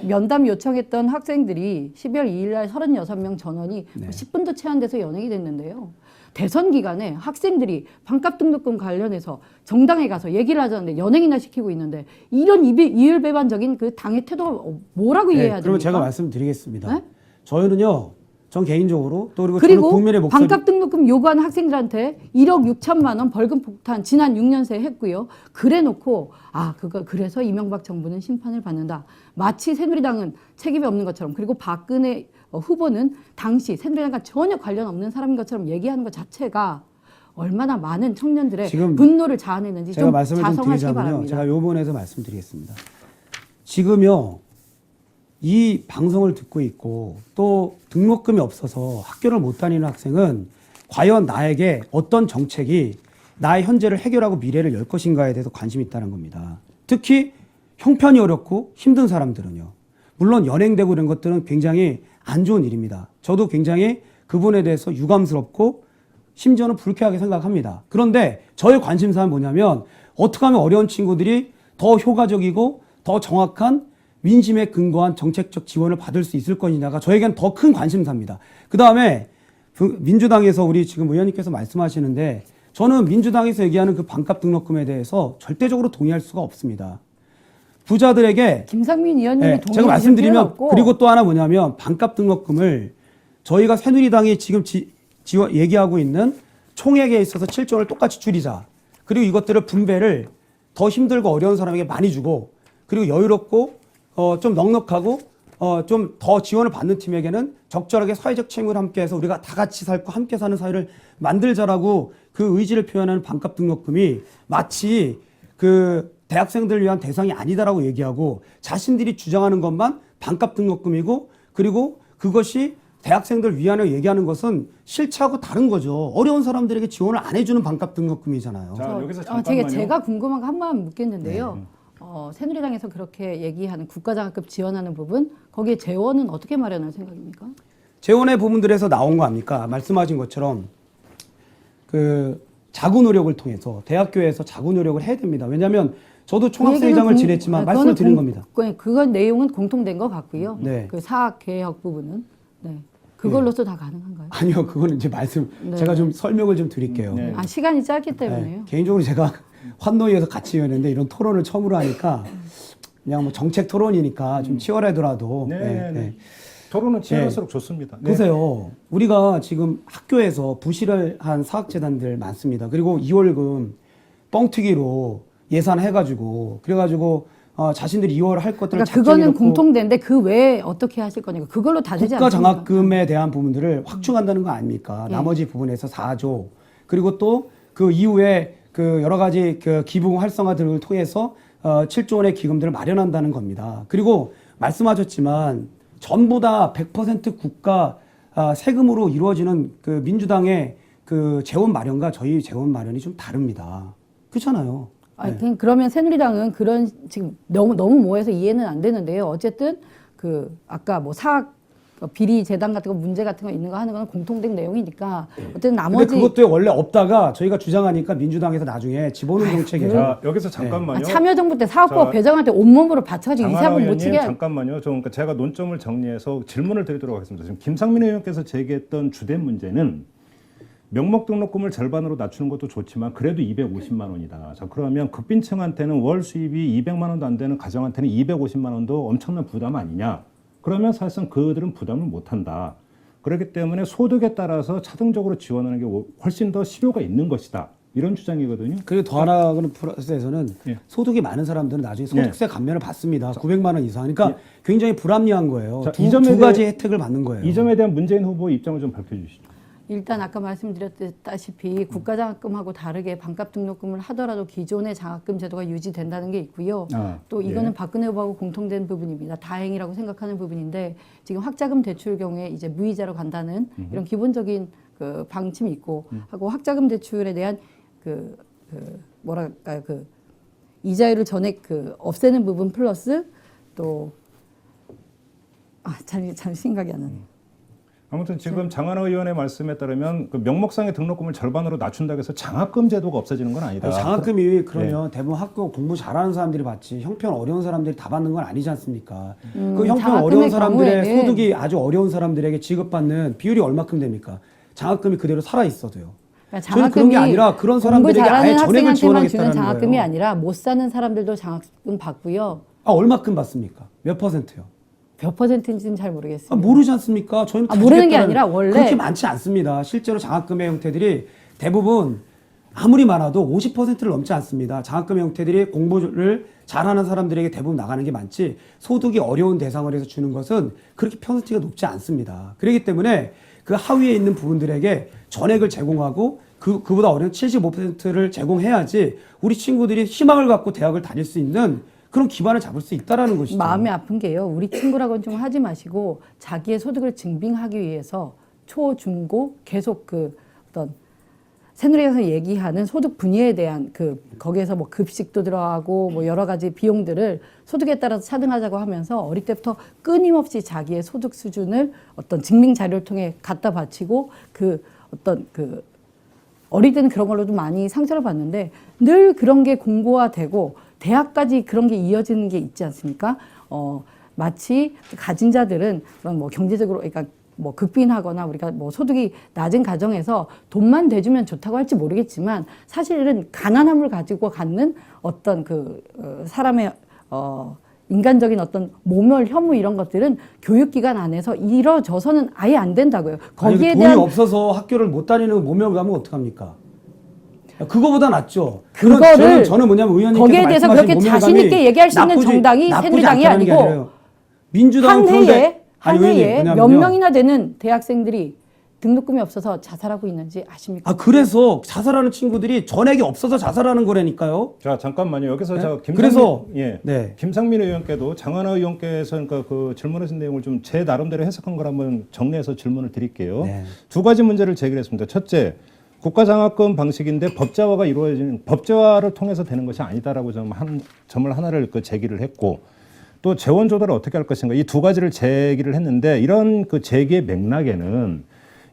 [SPEAKER 3] 면담 요청했던 학생들이 12월 2일 날 36명 전원이
[SPEAKER 2] 네.
[SPEAKER 3] 10분도 채 안 돼서 연행이 됐는데요. 대선 기간에 학생들이 반값 등록금 관련해서 정당에 가서 얘기를 하자는데 연행이나 시키고 있는데 이런 이율배반적인 그 당의 태도가 뭐라고 이해해야 됩니까?
[SPEAKER 2] 그러면 제가 말씀드리겠습니다.
[SPEAKER 3] 네?
[SPEAKER 2] 저희는요, 전 개인적으로 또 그리고
[SPEAKER 3] 그리고
[SPEAKER 2] 저는 국민의 목소리
[SPEAKER 3] 반값 등록금 요구하는 학생들한테 1억 6천만 원 벌금 폭탄 지난 6년 새에 했고요. 그래놓고 그래서 이명박 정부는 심판을 받는다. 마치 새누리당은 책임이 없는 것처럼 그리고 박근혜 후보는 당시 새누리당과 전혀 관련 없는 사람인 것처럼 얘기하는 것 자체가 얼마나 많은 청년들의
[SPEAKER 2] 지금
[SPEAKER 3] 분노를 자아내는지
[SPEAKER 2] 제가
[SPEAKER 3] 좀
[SPEAKER 2] 말씀을 좀
[SPEAKER 3] 자성하시기
[SPEAKER 2] 드리자면요.
[SPEAKER 3] 바랍니다.
[SPEAKER 2] 제가 요 부분에서 말씀드리겠습니다. 지금요. 이 방송을 듣고 있고 또 등록금이 없어서 학교를 못 다니는 학생은 과연 나에게 어떤 정책이 나의 현재를 해결하고 미래를 열 것인가에 대해서 관심이 있다는 겁니다. 특히 형편이 어렵고 힘든 사람들은요. 물론 연행되고 이런 것들은 굉장히 안 좋은 일입니다. 저도 굉장히 그분에 대해서 유감스럽고 심지어는 불쾌하게 생각합니다. 그런데 저의 관심사는 뭐냐면 어떻게 하면 어려운 친구들이 더 효과적이고 더 정확한 민심에 근거한 정책적 지원을 받을 수 있을 것이냐가 저에겐 더 큰 관심사입니다. 그 다음에 민주당에서 우리 지금 의원님께서 말씀하시는데 저는 민주당에서 얘기하는 그 반값 등록금에 대해서 절대적으로 동의할 수가 없습니다. 부자들에게
[SPEAKER 3] 김상민 의원님이
[SPEAKER 2] 제가
[SPEAKER 3] 동의해 주실 필요는
[SPEAKER 2] 말씀드리면
[SPEAKER 3] 없고
[SPEAKER 2] 그리고 또 하나 뭐냐면 반값 등록금을 저희가 새누리당이 지금 얘기하고 있는 총액에 있어서 7조 원을 똑같이 줄이자. 그리고 이것들을 분배를 더 힘들고 어려운 사람에게 많이 주고 그리고 여유롭고 좀 넉넉하고 좀 더 지원을 받는 팀에게는 적절하게 사회적 책임을 함께해서 우리가 다 같이 살고 함께 사는 사회를 만들자라고 그 의지를 표현하는 반값 등록금이 마치 그 대학생들을 위한 대상이 아니다라고 얘기하고 자신들이 주장하는 것만 반값 등록금이고 그리고 그것이 대학생들 위안을 얘기하는 것은 실체하고 다른 거죠. 어려운 사람들에게 지원을 안 해주는 반값 등록금이잖아요.
[SPEAKER 1] 자, 여기서 잠깐만요.
[SPEAKER 3] 제가 궁금한 거 한 번 묻겠는데요. 새누리당에서 그렇게 얘기하는 국가장학금 지원하는 부분, 거기에 재원은 어떻게 마련할 생각입니까?
[SPEAKER 2] 재원의 부분들에서 나온 거 아닙니까? 말씀하신 것처럼 그 자구 노력을 통해서 대학교에서 자구 노력을 해야 됩니다. 왜냐하면 저도 총학생회장을 지냈지만 말씀을 드린 겁니다.
[SPEAKER 3] 그건 내용은 공통된 것 같고요.
[SPEAKER 2] 네.
[SPEAKER 3] 그 사학 개혁 부분은 그걸로서 다 가능한가요?
[SPEAKER 2] 아니요, 그거는 이제 제가 좀 설명을 좀 드릴게요.
[SPEAKER 1] 네.
[SPEAKER 3] 시간이 짧기 때문에요.
[SPEAKER 2] 네, 개인적으로 제가 환노위에서 같이 했는데 이런 토론을 처음으로 하니까 그냥 뭐 정책 토론이니까 좀 치열하더라도
[SPEAKER 1] 토론은 치열할수록 좋습니다. 네.
[SPEAKER 2] 보세요. 우리가 지금 학교에서 부실을 한 사학재단들 많습니다. 그리고 2월금 뻥튀기로 예산해가지고 그래가지고 자신들이 2월 할 것들을
[SPEAKER 3] 그러니까 그거는 공통된데 그 외에 어떻게 하실 거니까 그걸로 다 되지
[SPEAKER 2] 국가
[SPEAKER 3] 않습니까?
[SPEAKER 2] 장학금에 대한 부분들을 확충한다는 거 아닙니까? 나머지 부분에서 4조 그리고 또 그 이후에 그 여러 가지 그 기부 활성화 등을 통해서 7조 원의 기금들을 마련한다는 겁니다. 그리고 말씀하셨지만 전부 다 100% 국가 세금으로 이루어지는 그 민주당의 그 재원 마련과 저희 재원 마련이 좀 다릅니다. 그렇잖아요.
[SPEAKER 3] 그러면 새누리당은 그런 지금 너무 모호해서 이해는 안 되는데요. 어쨌든 그 아까 뭐 사학 비리 재단 같은 거 문제 같은 거 있는 거 하는 건 공통된 내용이니까 어쨌든 나머지
[SPEAKER 2] 근데 그것도 원래 없다가 저희가 주장하니까 민주당에서 나중에 집어넣은 정책이에요.
[SPEAKER 1] 자, 여기서 잠깐만요.
[SPEAKER 3] 참여정부 때 사학부가 배정할 때 온몸으로 바쳐가지고 이 사업을 못 치게
[SPEAKER 1] 잠깐만요. 그러니까 제가 논점을 정리해서 질문을 드리도록 하겠습니다. 지금 김상민 의원께서 제기했던 주된 문제는 명목 등록금을 절반으로 낮추는 것도 좋지만 그래도 250만 원이다. 자, 그러면 극빈층한테는 월 수입이 200만 원도 안 되는 가정한테는 250만 원도 엄청난 부담 아니냐. 그러면 사실상 그들은 부담을 못한다. 그렇기 때문에 소득에 따라서 차등적으로 지원하는 게 훨씬 더 실효가 있는 것이다. 이런 주장이거든요.
[SPEAKER 2] 그리고 더 하나는 플러스에서는 소득이 많은 사람들은 나중에 소득세 감면을 받습니다. 900만 원 이상. 그러니까 굉장히 불합리한 거예요.
[SPEAKER 1] 자,
[SPEAKER 2] 두 가지 혜택을 받는 거예요.
[SPEAKER 1] 이 점에 대한 문재인 후보의 입장을 좀 밝혀주시죠.
[SPEAKER 3] 일단 아까 말씀드렸다시피 국가장학금하고 다르게 반값 등록금을 하더라도 기존의 장학금 제도가 유지된다는 게 있고요. 또 이거는 박근혜 후보하고 공통된 부분입니다. 다행이라고 생각하는 부분인데 지금 학자금 대출 경우에 이제 무이자로 간다는 이런 기본적인 그 방침이 있고 하고 학자금 대출에 대한 뭐랄까요 그 이자율을 전액 없애는 부분 플러스 또 잘 생각이 안 나네요.
[SPEAKER 1] 아무튼 지금 장하나 의원의 말씀에 따르면 그 명목상의 등록금을 절반으로 낮춘다고 해서 장학금 제도가 없어지는 건 아니다.
[SPEAKER 2] 장학금이 그러면 대부분 학교 공부 잘하는 사람들이 받지 형편 어려운 사람들이 다 받는 건 아니지 않습니까? 그 형편 어려운 사람들의 소득이 아주 어려운 사람들에게 지급받는 비율이 얼마큼 됩니까? 장학금이 그대로 살아 있어도요.
[SPEAKER 3] 그러니까
[SPEAKER 2] 저는 그런 게 아니라 그런 사람들에게 아예 전액을 지원하겠다는
[SPEAKER 3] 주는 장학금이
[SPEAKER 2] 거예요.
[SPEAKER 3] 아니라 못 사는 사람들도 장학금 받고요.
[SPEAKER 2] 얼마큼 받습니까? 몇 %요?
[SPEAKER 3] 몇 %인지는 잘 모르겠습니다.
[SPEAKER 2] 모르지 않습니까? 저는
[SPEAKER 3] 모르는 게 아니라 원래
[SPEAKER 2] 그렇게 많지 않습니다. 실제로 장학금의 형태들이 대부분 아무리 많아도 50%를 넘지 않습니다. 장학금의 형태들이 공부를 잘하는 사람들에게 대부분 나가는 게 많지 소득이 어려운 대상을 해서 주는 것은 그렇게 퍼센티가 높지 않습니다. 그렇기 때문에 그 하위에 있는 부분들에게 전액을 제공하고 그보다 어려운 75%를 제공해야지 우리 친구들이 희망을 갖고 대학을 다닐 수 있는 그런 기반을 잡을 수 있다라는 것이죠.
[SPEAKER 3] 마음이 아픈 게요. 우리 친구라고는 좀 하지 마시고 자기의 소득을 증빙하기 위해서 초, 중, 고 계속 어떤 새누리당에서 얘기하는 소득 분야에 대한 거기에서 뭐 급식도 들어가고 뭐 여러 가지 비용들을 소득에 따라서 차등하자고 하면서 어릴 때부터 끊임없이 자기의 소득 수준을 어떤 증빙 자료를 통해 갖다 바치고 어릴 때는 그런 걸로도 많이 상처를 받는데 늘 그런 게 공고화되고 대학까지 그런 게 이어지는 게 있지 않습니까? 마치 가진 자들은 그런 뭐 경제적으로 그러니까 뭐 극빈하거나 우리가 뭐 소득이 낮은 가정에서 돈만 대주면 좋다고 할지 모르겠지만 사실은 가난함을 가지고 갖는 어떤 사람의 인간적인 어떤 모멸, 혐오 이런 것들은 교육기관 안에서 이뤄져서는 아예 안 된다고요. 거기에
[SPEAKER 2] 돈이
[SPEAKER 3] 대한
[SPEAKER 2] 없어서 학교를 못 다니는 모멸감은 어떡합니까? 그거보다 낫죠.
[SPEAKER 3] 그거를
[SPEAKER 2] 저는 뭐냐면 의원님께서
[SPEAKER 3] 거기에 대해서 그렇게 자신 있게 얘기할 수 있는 정당이 새누리당이 아니고
[SPEAKER 2] 민주당은
[SPEAKER 3] 한 해에 몇 명이나 되는 대학생들이 등록금이 없어서 자살하고 있는지 아십니까?
[SPEAKER 2] 그래서 자살하는 친구들이 전액이 없어서 자살하는 거라니까요.
[SPEAKER 1] 자, 잠깐만요. 여기서 제가 김상민 의원께도 장하나 의원께서 그러니까 질문하신 내용을 좀 제 나름대로 해석한 걸 한번 정리해서 질문을 드릴게요. 두 가지 문제를 제기했습니다. 첫째, 국가장학금 방식인데 법제화가 이루어지는 법제화를 통해서 되는 것이 아니다라고 점을 하나를 제기를 했고 또 재원 조달을 어떻게 할 것인가 이 두 가지를 제기를 했는데 이런 그 제기의 맥락에는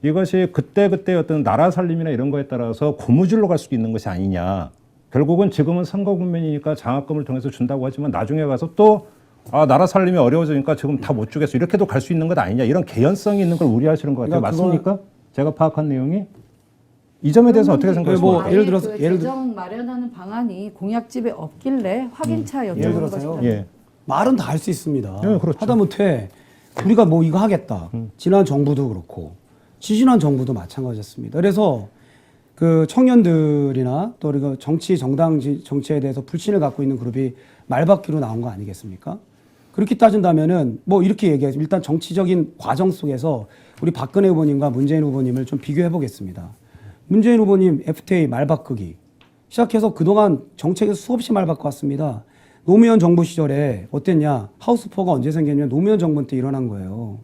[SPEAKER 1] 이것이 그때그때 어떤 나라 살림이나 이런 거에 따라서 고무줄로 갈 수도 있는 것이 아니냐. 결국은 지금은 선거 국면이니까 장학금을 통해서 준다고 하지만 나중에 가서 또 나라 살림이 어려워지니까 지금 다 못 주겠어. 이렇게도 갈 수 있는 것 아니냐. 이런 개연성이 있는 걸 우려하시는 것 같아요.
[SPEAKER 2] 그러니까
[SPEAKER 1] 맞습니까? 제가 파악한 내용이? 이 점에 대해서 어떻게 생각하십니까?
[SPEAKER 2] 예를 들어서
[SPEAKER 3] 재정 마련하는 방안이 공약집에 없길래 확인차
[SPEAKER 2] 예를
[SPEAKER 3] 여쭤보는
[SPEAKER 2] 들어서요.
[SPEAKER 3] 것이다.
[SPEAKER 1] 예.
[SPEAKER 2] 말은 다 할 수 있습니다.
[SPEAKER 1] 네, 그렇죠.
[SPEAKER 2] 하다못해 우리가 뭐 이거 하겠다. 지난 정부도 그렇고 지지난 정부도 마찬가지였습니다. 그래서 그 청년들이나 또 우리가 정치 정당 정치에 대해서 불신을 갖고 있는 그룹이 말바퀴로 나온 거 아니겠습니까? 그렇게 따진다면은 뭐 이렇게 얘기해서 일단 정치적인 과정 속에서 우리 박근혜 후보님과 문재인 후보님을 좀 비교해 보겠습니다. 문재인 후보님 FTA 말 바꾸기 시작해서 그동안 정책에서 수없이 말 바꿔왔습니다. 노무현 정부 시절에 어땠냐? 하우스포가 언제 생겼냐면 노무현 정부 때 일어난 거예요.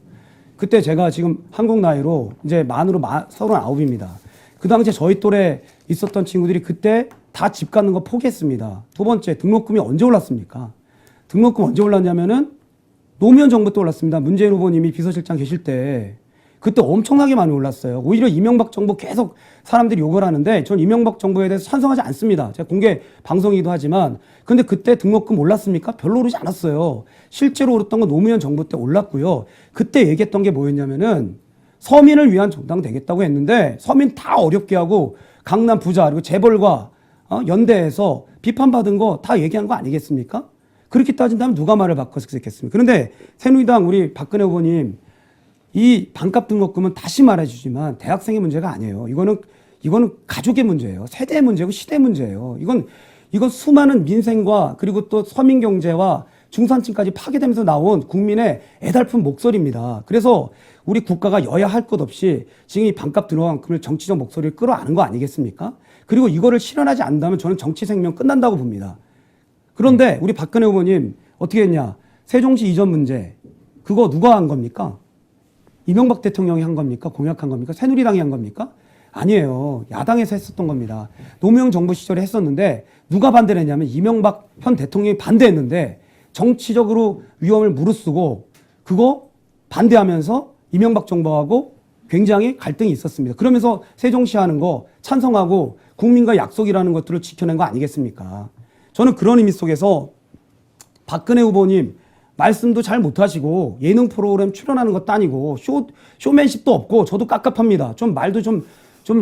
[SPEAKER 2] 그때 제가 지금 한국 나이로 이제 만으로 39입니다. 그 당시에 저희 또래 있었던 친구들이 그때 다 집 갖는 거 포기했습니다. 두 번째, 등록금이 언제 올랐습니까? 등록금 언제 올랐냐면은 노무현 정부 때 올랐습니다. 문재인 후보님이 비서실장 계실 때 그때 엄청나게 많이 올랐어요. 오히려 이명박 정부 계속 사람들이 욕을 하는데 전 이명박 정부에 대해서 찬성하지 않습니다. 제가 공개 방송이기도 하지만 근데 그때 등록금 올랐습니까? 별로 오르지 않았어요. 실제로 오르던 건 노무현 정부 때 올랐고요. 그때 얘기했던 게 뭐였냐면은 서민을 위한 정당 되겠다고 했는데 서민 다 어렵게 하고 강남 부자 그리고 재벌과 연대에서 비판받은 거 다 얘기한 거 아니겠습니까? 그렇게 따진다면 누가 말을 바꿨겠습니까? 그런데 새누리당 우리 박근혜 후보님 이 반값 등록금은 다시 말해주지만 대학생의 문제가 아니에요. 이거는 가족의 문제예요. 세대의 문제고 시대의 문제예요. 이건 수많은 민생과 그리고 또 서민 경제와 중산층까지 파괴되면서 나온 국민의 애달픈 목소리입니다. 그래서 우리 국가가 여야 할 것 없이 지금 이 반값 등록금을 정치적 목소리를 끌어안은 거 아니겠습니까? 그리고 이거를 실현하지 않는다면 저는 정치 생명 끝난다고 봅니다. 그런데 우리 박근혜 후보님 어떻게 했냐? 세종시 이전 문제 그거 누가 한 겁니까? 이명박 대통령이 한 겁니까? 공약한 겁니까? 새누리당이 한 겁니까? 아니에요. 야당에서 했었던 겁니다. 노무현 정부 시절에 했었는데 누가 반대를 했냐면 이명박 현 대통령이 반대했는데 정치적으로 위험을 무릅쓰고 그거 반대하면서 이명박 정부하고 굉장히 갈등이 있었습니다. 그러면서 세종시 하는 거 찬성하고 국민과 약속이라는 것들을 지켜낸 거 아니겠습니까? 저는 그런 의미 속에서 박근혜 후보님 말씀도 잘 못하시고 예능 프로그램 출연하는 것도 아니고 쇼맨십도 없고 저도 깝깝합니다. 좀 말도 좀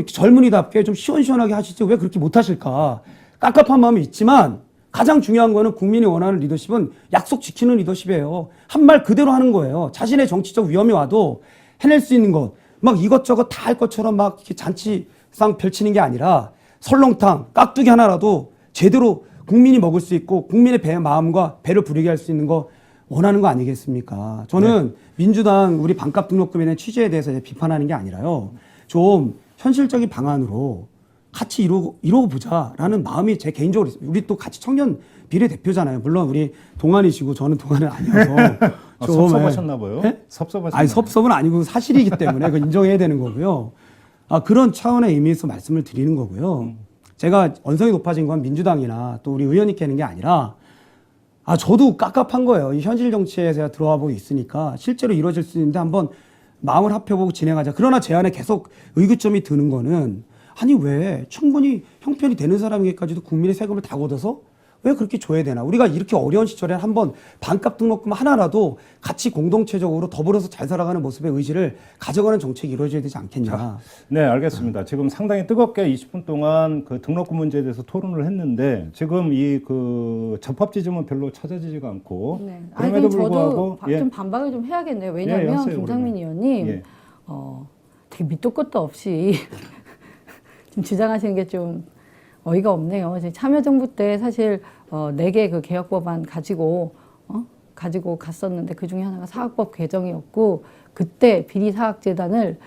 [SPEAKER 2] 젊은이답게 좀 시원시원하게 하시지 왜 그렇게 못하실까. 깝깝한 마음이 있지만 가장 중요한 거는 국민이 원하는 리더십은 약속 지키는 리더십이에요. 한 말 그대로 하는 거예요. 자신의 정치적 위험이 와도 해낼 수 있는 것. 막 이것저것 다 할 것처럼 막 이렇게 잔치상 펼치는 게 아니라 설렁탕, 깍두기 하나라도 제대로 국민이 먹을 수 있고 국민의 마음과 배를 부르게 할 수 있는 거 원하는 거 아니겠습니까? 저는 민주당 우리 반값 등록금에 대한 취지에 대해서 비판하는 게 아니라요. 좀 현실적인 방안으로 같이 이루어 보자라는 마음이 제 개인적으로 있습니다. 우리 또 같이 청년 비례대표잖아요. 물론 우리 동안이시고 저는 동안은 아니어서
[SPEAKER 1] 섭섭하셨나 봐요.
[SPEAKER 2] 네?
[SPEAKER 1] 섭섭하셨나
[SPEAKER 2] 아니 섭섭은 아니고 사실이기 때문에 그 인정해야 되는 거고요. 그런 차원의 의미에서 말씀을 드리는 거고요. 제가 언성이 높아진 건 민주당이나 또 우리 의원님께 하는 게 아니라 저도 깝깝한 거예요. 이 현실 정치에 제가 들어와 보고 있으니까 실제로 이루어질 수 있는데 한번 마음을 합해보고 진행하자. 그러나 제 안에 계속 의구점이 드는 거는 아니 왜 충분히 형편이 되는 사람에게까지도 국민의 세금을 다 걷어서 왜 그렇게 줘야 되나? 우리가 이렇게 어려운 시절에 한번 반값 등록금 하나라도 같이 공동체적으로 더불어서 잘 살아가는 모습의 의지를 가져가는 정책이 이루어져야 되지 않겠냐.
[SPEAKER 1] 네, 알겠습니다. 지금 상당히 뜨겁게 20분 동안 그 등록금 문제에 대해서 토론을 했는데 지금 이 그 접합 지점은 별로 찾아지지가 않고
[SPEAKER 3] 네.
[SPEAKER 1] 그럼에도
[SPEAKER 3] 저도
[SPEAKER 1] 불구하고
[SPEAKER 3] 좀 반박을 좀 해야겠네요. 왜냐하면
[SPEAKER 1] 하세요,
[SPEAKER 3] 김상민
[SPEAKER 1] 그러면.
[SPEAKER 3] 의원님 되게 밑도 끝도 없이 좀 주장하시는 게 좀 어이가 없네요. 참여정부 때 사실 4개 그 개혁 법안 가지고 갔었는데 그 중에 하나가 사학법 개정이었고 그때 비리사학재단을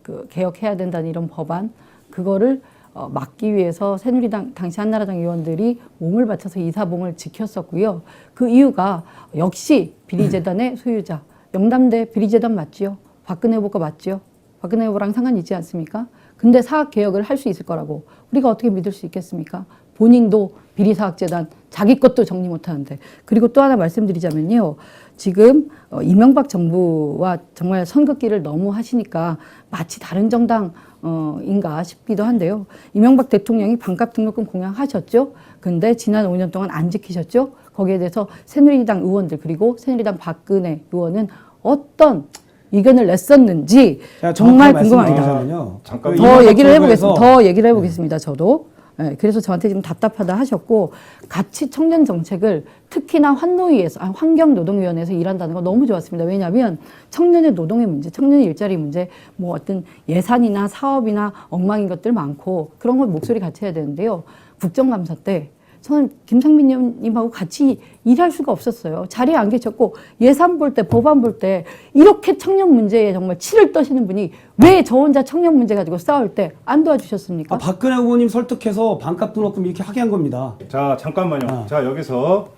[SPEAKER 3] 그 개혁해야 된다는 이런 법안 그거를 막기 위해서 새누리당 당시 한나라당 의원들이 몸을 바쳐서 이사봉을 지켰었고요. 그 이유가 역시 비리재단의 소유자 영남대 비리재단 맞지요? 박근혜 후보가 맞지요? 박근혜 후보랑 상관이 있지 않습니까? 근데 사학개혁을 할 수 있을 거라고 우리가 어떻게 믿을 수 있겠습니까? 본인도 비리사학재단 자기 것도 정리 못하는데. 그리고 또 하나 말씀드리자면요. 지금 이명박 정부와 정말 선긋기를 너무 하시니까 마치 다른 정당인가 싶기도 한데요. 이명박 대통령이 반값 등록금 공약하셨죠. 근데 지난 5년 동안 안 지키셨죠. 거기에 대해서 새누리당 의원들 그리고 새누리당 박근혜 의원은 어떤 의견을 냈었는지 정말 궁금합니다.
[SPEAKER 1] 잠깐
[SPEAKER 3] 더 얘기를 해보겠습니다. 저도. 네, 그래서 저한테 지금 답답하다 하셨고, 같이 청년 정책을 특히나 환경노동위원회에서 일한다는 거 너무 좋았습니다. 왜냐하면 청년의 노동의 문제, 청년의 일자리 문제, 뭐 어떤 예산이나 사업이나 엉망인 것들 많고 그런 걸 목소리 같이 해야 되는데요. 국정감사 때 저는 김상민 의원님하고 같이 일할 수가 없었어요. 자리에 안 계셨고 예산 볼 때, 법안 볼 때 이렇게 청년 문제에 정말 치를 떠시는 분이 왜 저 혼자 청년 문제 가지고 싸울 때 안 도와주셨습니까?
[SPEAKER 2] 박근혜 후보님 설득해서 반값 등록금 이렇게 하게 한 겁니다.
[SPEAKER 1] 자, 잠깐만요. 자, 여기서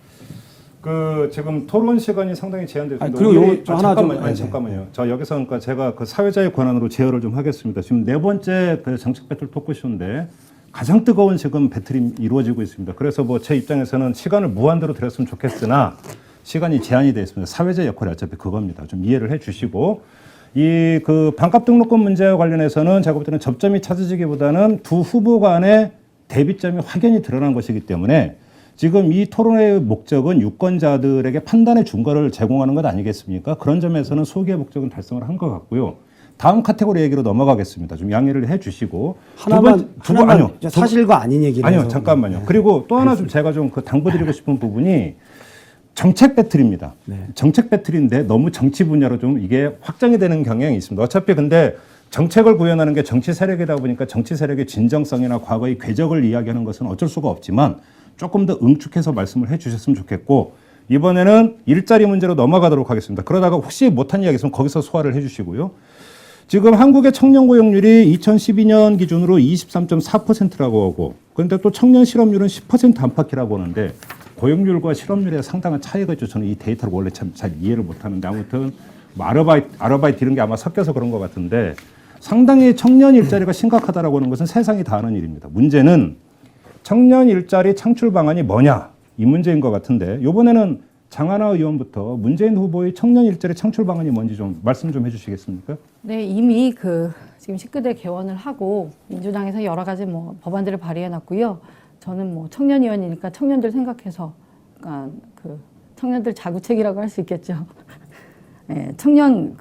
[SPEAKER 1] 지금 토론 시간이 상당히 제한됐습니다.
[SPEAKER 2] 그리고
[SPEAKER 1] 잠깐만요. 잠깐만요. 자, 여기서 그러니까 제가 사회자의 권한으로 제어를 좀 하겠습니다. 지금 네 번째 정책 배틀 토크쇼인데 가장 뜨거운 지금 배틀이 이루어지고 있습니다. 그래서 뭐 제 입장에서는 시간을 무한대로 드렸으면 좋겠으나 시간이 제한이 되어 있습니다. 사회자 역할이 어차피 그겁니다. 좀 이해를 해 주시고 이 반값 등록금 문제와 관련해서는 제가 볼 때는 접점이 찾아지기보다는 두 후보 간의 대비점이 확연히 드러난 것이기 때문에 지금 이 토론의 목적은 유권자들에게 판단의 준거를 제공하는 것 아니겠습니까? 그런 점에서는 소기의 목적은 달성을 한 것 같고요. 다음 카테고리 얘기로 넘어가겠습니다. 좀 양해를 해 주시고.
[SPEAKER 2] 하나만 사실과 아닌 얘기를
[SPEAKER 1] 아니요,
[SPEAKER 2] 해서.
[SPEAKER 1] 잠깐만요. 그리고 또 하나 좀 제가 좀 당부드리고 싶은 부분이 정책 배틀입니다. 정책 배틀인데 너무 정치 분야로 좀 이게 확장이 되는 경향이 있습니다. 어차피 근데 정책을 구현하는 게 정치 세력이다 보니까 정치 세력의 진정성이나 과거의 궤적을 이야기하는 것은 어쩔 수가 없지만 조금 더 응축해서 말씀을 해 주셨으면 좋겠고, 이번에는 일자리 문제로 넘어가도록 하겠습니다. 그러다가 혹시 못한 이야기 있으면 거기서 소화를 해 주시고요. 지금 한국의 청년 고용률이 2012년 기준으로 23.4%라고 하고, 그런데 또 청년 실업률은 10% 안팎이라고 하는데 고용률과 실업률에 상당한 차이가 있죠. 저는 이 데이터를 원래 참 잘 이해를 못하는데 아무튼 뭐 아르바이트 이런 게 아마 섞여서 그런 것 같은데 상당히 청년 일자리가 심각하다라고 하는 것은 세상이 다 아는 일입니다. 문제는 청년 일자리 창출 방안이 뭐냐 이 문제인 것 같은데 이번에는 장하나 의원부터 문재인 후보의 청년 일자리 창출 방안이 뭔지 좀 말씀 좀 해주시겠습니까?
[SPEAKER 3] 네, 이미 지금 19대 개원을 하고 민주당에서 여러 가지 뭐 법안들을 발의해 놨고요. 저는 뭐 청년 의원이니까 청년들 생각해서 청년들 자구책이라고 할 수 있겠죠. 네, 청년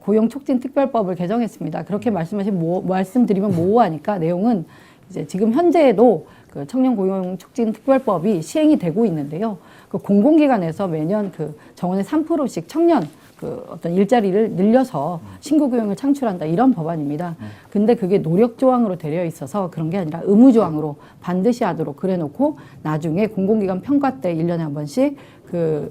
[SPEAKER 3] 고용 촉진 특별법을 개정했습니다. 그렇게 말씀드리면 모호하니까 내용은 이제 지금 현재에도 청년 고용 촉진 특별법이 시행이 되고 있는데요. 공공기관에서 매년 정원의 3%씩 청년 어떤 일자리를 늘려서 신규 고용을 창출한다 이런 법안입니다. 근데 그게 노력 조항으로 되어 있어서 그런 게 아니라 의무 조항으로 반드시 하도록 그래놓고 나중에 공공기관 평가 때 1년에 한 번씩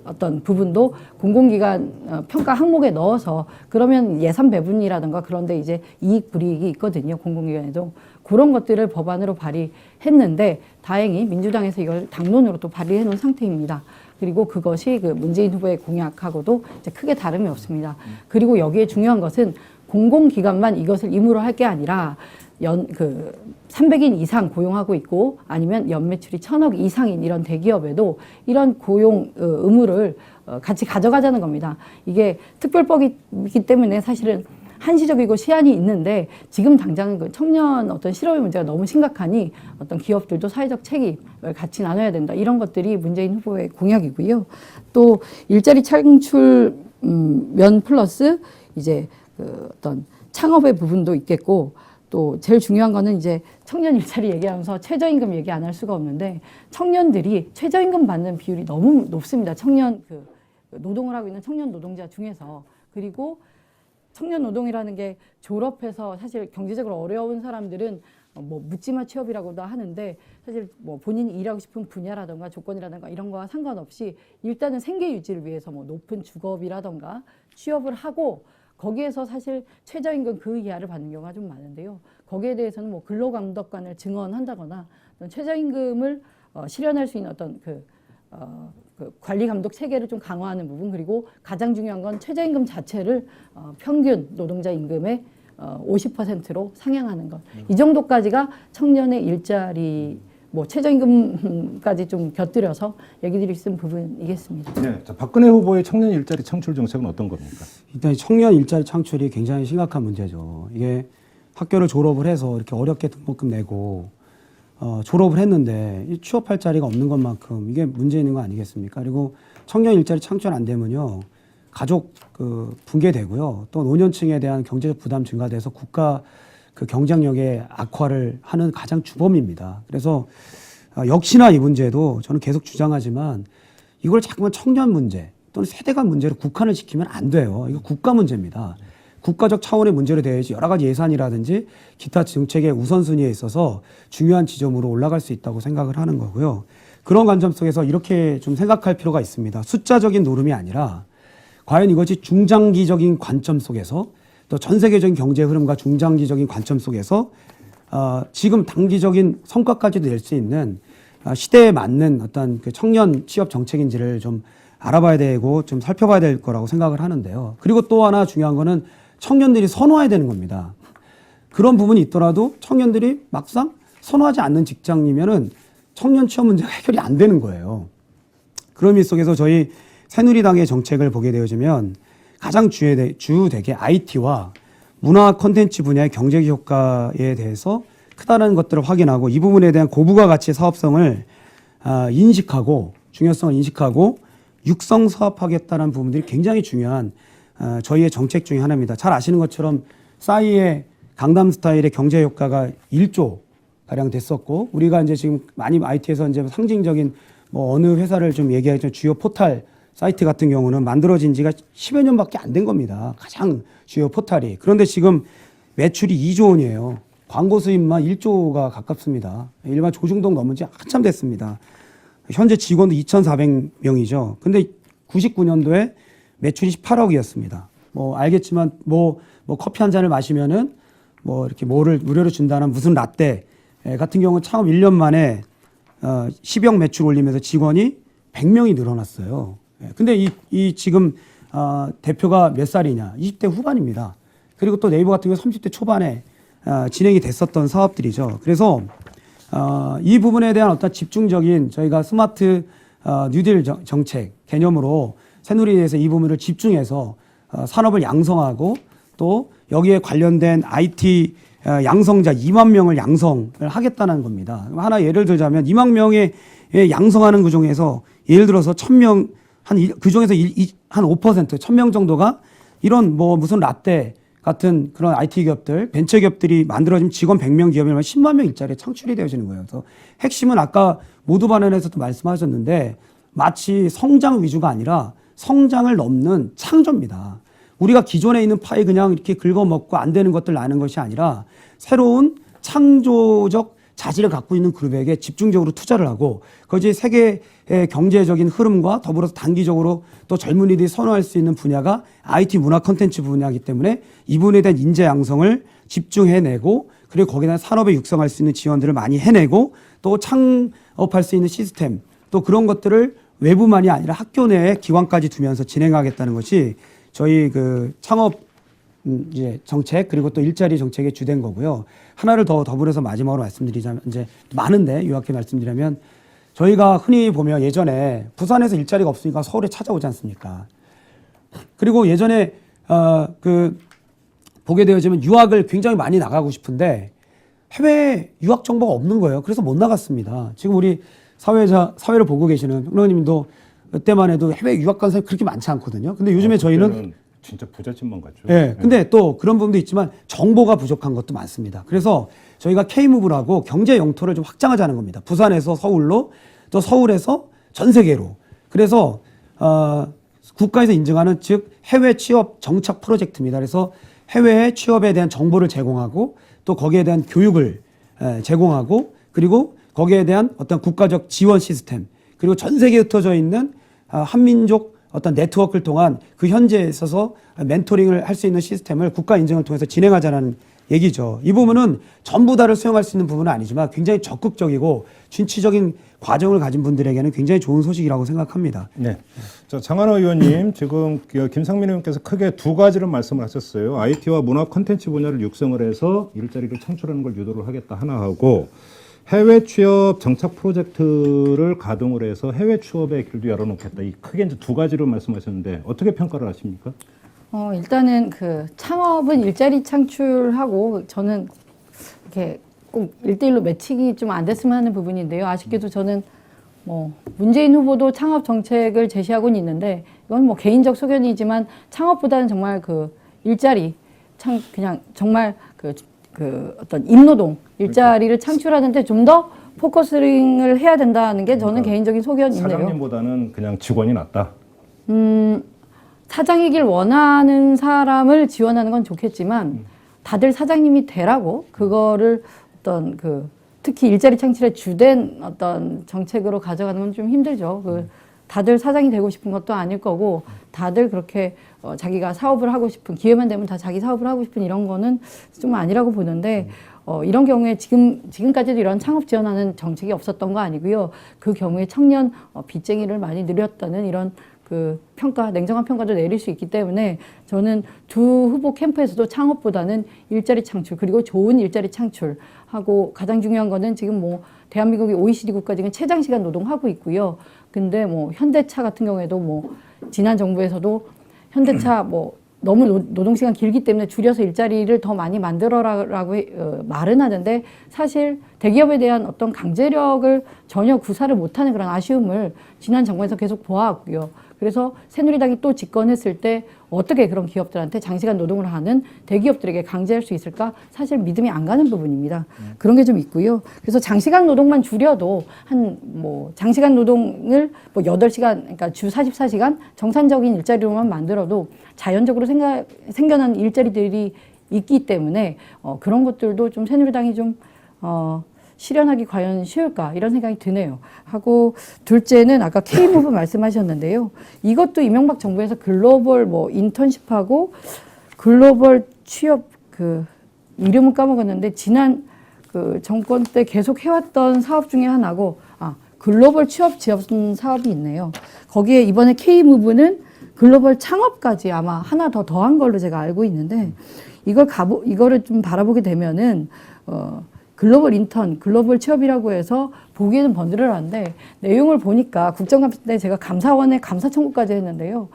[SPEAKER 3] 어떤 부분도 공공기관 평가 항목에 넣어서 그러면 예산 배분이라든가 그런데 이제 이익 불이익이 있거든요. 공공기관에도. 그런 것들을 법안으로 발의했는데 다행히 민주당에서 이걸 당론으로 또 발의해 놓은 상태입니다. 그리고 그것이 문재인 후보의 공약하고도 이제 크게 다름이 없습니다. 그리고 여기에 중요한 것은 공공기관만 이것을 임무로 할 게 아니라 300인 이상 고용하고 있고 아니면 연매출이 1,000억 이상인 이런 대기업에도 이런 고용 의무를 같이 가져가자는 겁니다. 이게 특별법이기 때문에 사실은 한시적이고 시한이 있는데 지금 당장은 청년 어떤 실업의 문제가 너무 심각하니 어떤 기업들도 사회적 책임을 같이 나눠야 된다. 이런 것들이 문재인 후보의 공약이고요. 또 일자리 창출 면 플러스 이제 어떤 창업의 부분도 있겠고 또 제일 중요한 거는 이제 청년 일자리 얘기하면서 최저임금 얘기 안 할 수가 없는데 청년들이 최저임금 받는 비율이 너무 높습니다. 청년 노동을 하고 있는 청년 노동자 중에서. 그리고 청년 노동이라는 게 졸업해서 사실 경제적으로 어려운 사람들은 뭐 묻지마 취업이라고도 하는데 사실 뭐 본인이 일하고 싶은 분야라든가 조건이라든가 이런 거와 상관없이 일단은 생계 유지를 위해서 뭐 높은 주거비라든가 취업을 하고 거기에서 사실 최저임금 그 이하를 받는 경우가 좀 많은데요. 거기에 대해서는 뭐 근로감독관을 증언한다거나 최저임금을 실현할 수 있는 어떤 그 관리 감독 체계를 좀 강화하는 부분, 그리고 가장 중요한 건 최저임금 자체를 평균 노동자 임금의 50%로 상향하는 것. 이 정도까지가 청년의 일자리, 뭐 최저임금까지 좀 곁들여서 얘기 드릴 수 있는 부분이겠습니다.
[SPEAKER 1] 네, 자, 박근혜 후보의 청년 일자리 창출 정책은 어떤 겁니까?
[SPEAKER 2] 일단 청년 일자리 창출이 굉장히 심각한 문제죠. 이게 학교를 졸업을 해서 이렇게 어렵게 등록금 내고 졸업을 했는데 이 취업할 자리가 없는 것만큼 이게 문제 있는 거 아니겠습니까? 그리고 청년 일자리 창출 안 되면요, 가족 붕괴되고요, 또 노년층에 대한 경제적 부담 증가돼서 국가 그 경쟁력의 악화를 하는 가장 주범입니다. 그래서 역시나 이 문제도 저는 계속 주장하지만 이걸 자꾸만 청년 문제 또는 세대 간 문제로 국한을 시키면 안 돼요. 이거 국가 문제입니다. 국가적 차원의 문제로 되어야지 여러 가지 예산이라든지 기타 정책의 우선순위에 있어서 중요한 지점으로 올라갈 수 있다고 생각을 하는 거고요. 그런 관점 속에서 이렇게 좀 생각할 필요가 있습니다. 숫자적인 노름이 아니라 과연 이것이 중장기적인 관점 속에서 또 전 세계적인 경제 흐름과 중장기적인 관점 속에서 지금 단기적인 성과까지도 낼 수 있는 시대에 맞는 어떤 그 청년 취업 정책인지를 좀 알아봐야 되고 좀 살펴봐야 될 거라고 생각을 하는데요. 그리고 또 하나 중요한 거는 청년들이 선호해야 되는 겁니다. 그런 부분이 있더라도 청년들이 막상 선호하지 않는 직장이면은 청년 취업 문제가 해결이 안 되는 거예요. 그런 의미 속에서 저희 새누리당의 정책을 보게 되어지면 가장 주되게 IT와 문화 콘텐츠 분야의 경제 효과에 대해서 크다는 것들을 확인하고 이 부분에 대한 고부가 가치의 사업성을 인식하고 중요성을 인식하고 육성 사업하겠다는 부분들이 굉장히 중요한 저희의 정책 중에 하나입니다. 잘 아시는 것처럼 싸이의 강남 스타일의 경제 효과가 1조 가량 됐었고, 우리가 이제 지금 많이 IT에서 이제 상징적인 뭐 어느 회사를 좀 얘기하죠, 주요 포탈 사이트 같은 경우는 만들어진 지가 10여 년밖에 안 된 겁니다. 가장 주요 포탈이. 그런데 지금 매출이 2조 원이에요. 광고 수입만 1조가 가깝습니다. 일반 조중동 넘은 지 한참 됐습니다. 현재 직원도 2,400명이죠. 근데 99년도에 매출이 18억이었습니다. 뭐 알겠지만 뭐 커피 한 잔을 마시면은 뭐 이렇게 뭐를 무료로 준다는 무슨 라떼 같은 경우는 창업 1년 만에 10억 매출 올리면서 직원이 100명이 늘어났어요. 근데 이 지금 대표가 몇 살이냐? 20대 후반입니다. 그리고 또 네이버 같은 경우 30대 초반에 진행이 됐었던 사업들이죠. 그래서 이 부분에 대한 어떤 집중적인 저희가 스마트 뉴딜 정책 개념으로 새누리에서 이 부분을 집중해서 산업을 양성하고 또 여기에 관련된 IT 양성자 2만 명을 양성을 하겠다는 겁니다. 하나 예를 들자면 2만 명의 양성하는 그 중에서 예를 들어서 1,000명 그 중에서 한 5%, 1,000명 정도가 이런 뭐 무슨 라떼 같은 그런 IT 기업들, 벤처 기업들이 만들어진 직원 100명 기업이면 10만 명 일자리 창출이 되어지는 거예요. 그래서 핵심은 아까 모두 발언에서도 말씀하셨는데 마치 성장 위주가 아니라 성장을 넘는 창조입니다. 우리가 기존에 있는 파이 그냥 이렇게 긁어먹고 안 되는 것들 나는 것이 아니라 새로운 창조적 자질을 갖고 있는 그룹에게 집중적으로 투자를 하고 그것이 세계의 경제적인 흐름과 더불어서 단기적으로 또 젊은이들이 선호할 수 있는 분야가 IT 문화 콘텐츠 분야이기 때문에 이 부분에 대한 인재 양성을 집중해내고 그리고 거기에 대한 산업에 육성할 수 있는 지원들을 많이 해내고 또 창업할 수 있는 시스템 또 그런 것들을 외부만이 아니라 학교 내에 기관까지 두면서 진행하겠다는 것이 저희 그 창업 이제 정책 그리고 또 일자리 정책의 주된 거고요. 하나를 더 더불어서 마지막으로 말씀드리자면 이제 많은데 요약해 말씀드리면 저희가 흔히 보면 예전에 부산에서 일자리가 없으니까 서울에 찾아오지 않습니까? 그리고 예전에 보게 되어지면 유학을 굉장히 많이 나가고 싶은데 해외 유학 정보가 없는 거예요. 그래서 못 나갔습니다. 지금 우리 사회를 보고 계시는 의원님도 그때만 해도 해외 유학 간 사람이 그렇게 많지 않거든요. 근데 요즘에 저희는
[SPEAKER 1] 진짜 부잣집만 같죠.
[SPEAKER 2] 네, 근데 또 그런 부분도 있지만 정보가 부족한 것도 많습니다. 그래서 저희가 K무브라고 경제 영토를 좀 확장하자는 겁니다. 부산에서 서울로 또 서울에서 전 세계로. 그래서 국가에서 인증하는 즉 해외 취업 정착 프로젝트입니다. 그래서 해외 취업에 대한 정보를 제공하고 또 거기에 대한 교육을 제공하고 그리고 거기에 대한 어떤 국가적 지원 시스템 그리고 전 세계에 흩어져 있는 한민족 어떤 네트워크를 통한 그 현지에 있어서 멘토링을 할 수 있는 시스템을 국가 인증을 통해서 진행하자는 얘기죠. 이 부분은 전부 다를 수용할 수 있는 부분은 아니지만 굉장히 적극적이고 진취적인 과정을 가진 분들에게는 굉장히 좋은 소식이라고 생각합니다.
[SPEAKER 1] 네. 자, 장한호 의원님, 지금 김상민 의원께서 크게 두 가지를 말씀을 하셨어요. IT와 문화 콘텐츠 분야를 육성을 해서 일자리를 창출하는 걸 유도를 하겠다 하나 하고, 해외 취업 정착 프로젝트를 가동을 해서 해외 취업의 길도 열어놓겠다. 이 크게 이제 두 가지로 말씀하셨는데 어떻게 평가를 하십니까?
[SPEAKER 3] 일단은 그 창업은 일자리 창출하고 저는 이렇게 꼭 1대1로 매칭이 좀 안 됐으면 하는 부분인데요. 아쉽게도 저는 뭐 문재인 후보도 창업 정책을 제시하고는 있는데 이건 뭐 개인적 소견이지만 창업보다는 정말 그 일자리 그냥 정말 그 어떤 임노동 일자리를 창출하는데 좀 더 포커스링을 해야 된다는 게 저는 개인적인 소견인데요.
[SPEAKER 1] 사장님보다는 그냥 직원이 낫다.
[SPEAKER 3] 사장이길 원하는 사람을 지원하는 건 좋겠지만 다들 사장님이 되라고 그거를 어떤 특히 일자리 창출의 주된 어떤 정책으로 가져가는 건 좀 힘들죠. 다들 사장이 되고 싶은 것도 아닐 거고 다들 그렇게 자기가 사업을 하고 싶은 기회만 되면 다 자기 사업을 하고 싶은 이런 거는 좀 아니라고 보는데 이런 경우에 지금까지도 이런 창업 지원하는 정책이 없었던 거 아니고요. 그 경우에 청년 빚쟁이를 많이 늘렸다는 이런 평가, 냉정한 평가도 내릴 수 있기 때문에 저는 두 후보 캠프에서도 창업보다는 일자리 창출, 그리고 좋은 일자리 창출하고 가장 중요한 거는 지금 뭐 대한민국이 OECD 국가 중에 최장시간 노동하고 있고요. 근데 뭐 현대차 같은 경우에도 뭐 지난 정부에서도 현대차 뭐 너무 노동시간 길기 때문에 줄여서 일자리를 더 많이 만들어라라고 말은 하는데 사실 대기업에 대한 어떤 강제력을 전혀 구사를 못하는 그런 아쉬움을 지난 정부에서 계속 보아왔고요. 그래서 새누리당이 또 집권했을 때 어떻게 그런 기업들한테 장시간 노동을 하는 대기업들에게 강제할 수 있을까? 사실 믿음이 안 가는 부분입니다. 그런 게 좀 있고요. 그래서 장시간 노동만 줄여도 장시간 노동을 8시간, 그러니까 주 44시간 정상적인 일자리로만 만들어도 자연적으로 생겨난 일자리들이 있기 때문에 그런 것들도 좀 새누리당이 좀 실현하기 과연 쉬울까 이런 생각이 드네요. 하고 둘째는 아까 K무브 말씀하셨는데요. 이것도 이명박 정부에서 글로벌 인턴십하고 글로벌 취업 이름은 까먹었는데 지난 정권 때 계속 해왔던 사업 중에 하나고 글로벌 취업 지원 사업이 있네요. 거기에 이번에 K무브는 글로벌 창업까지 아마 하나 더한 걸로 제가 알고 있는데 이거를 좀 바라보게 되면은 글로벌 인턴, 글로벌 취업이라고 해서 보기에는 번들어한데 내용을 보니까 국정감사 때 제가 감사원에 감사 청구까지 했는데요.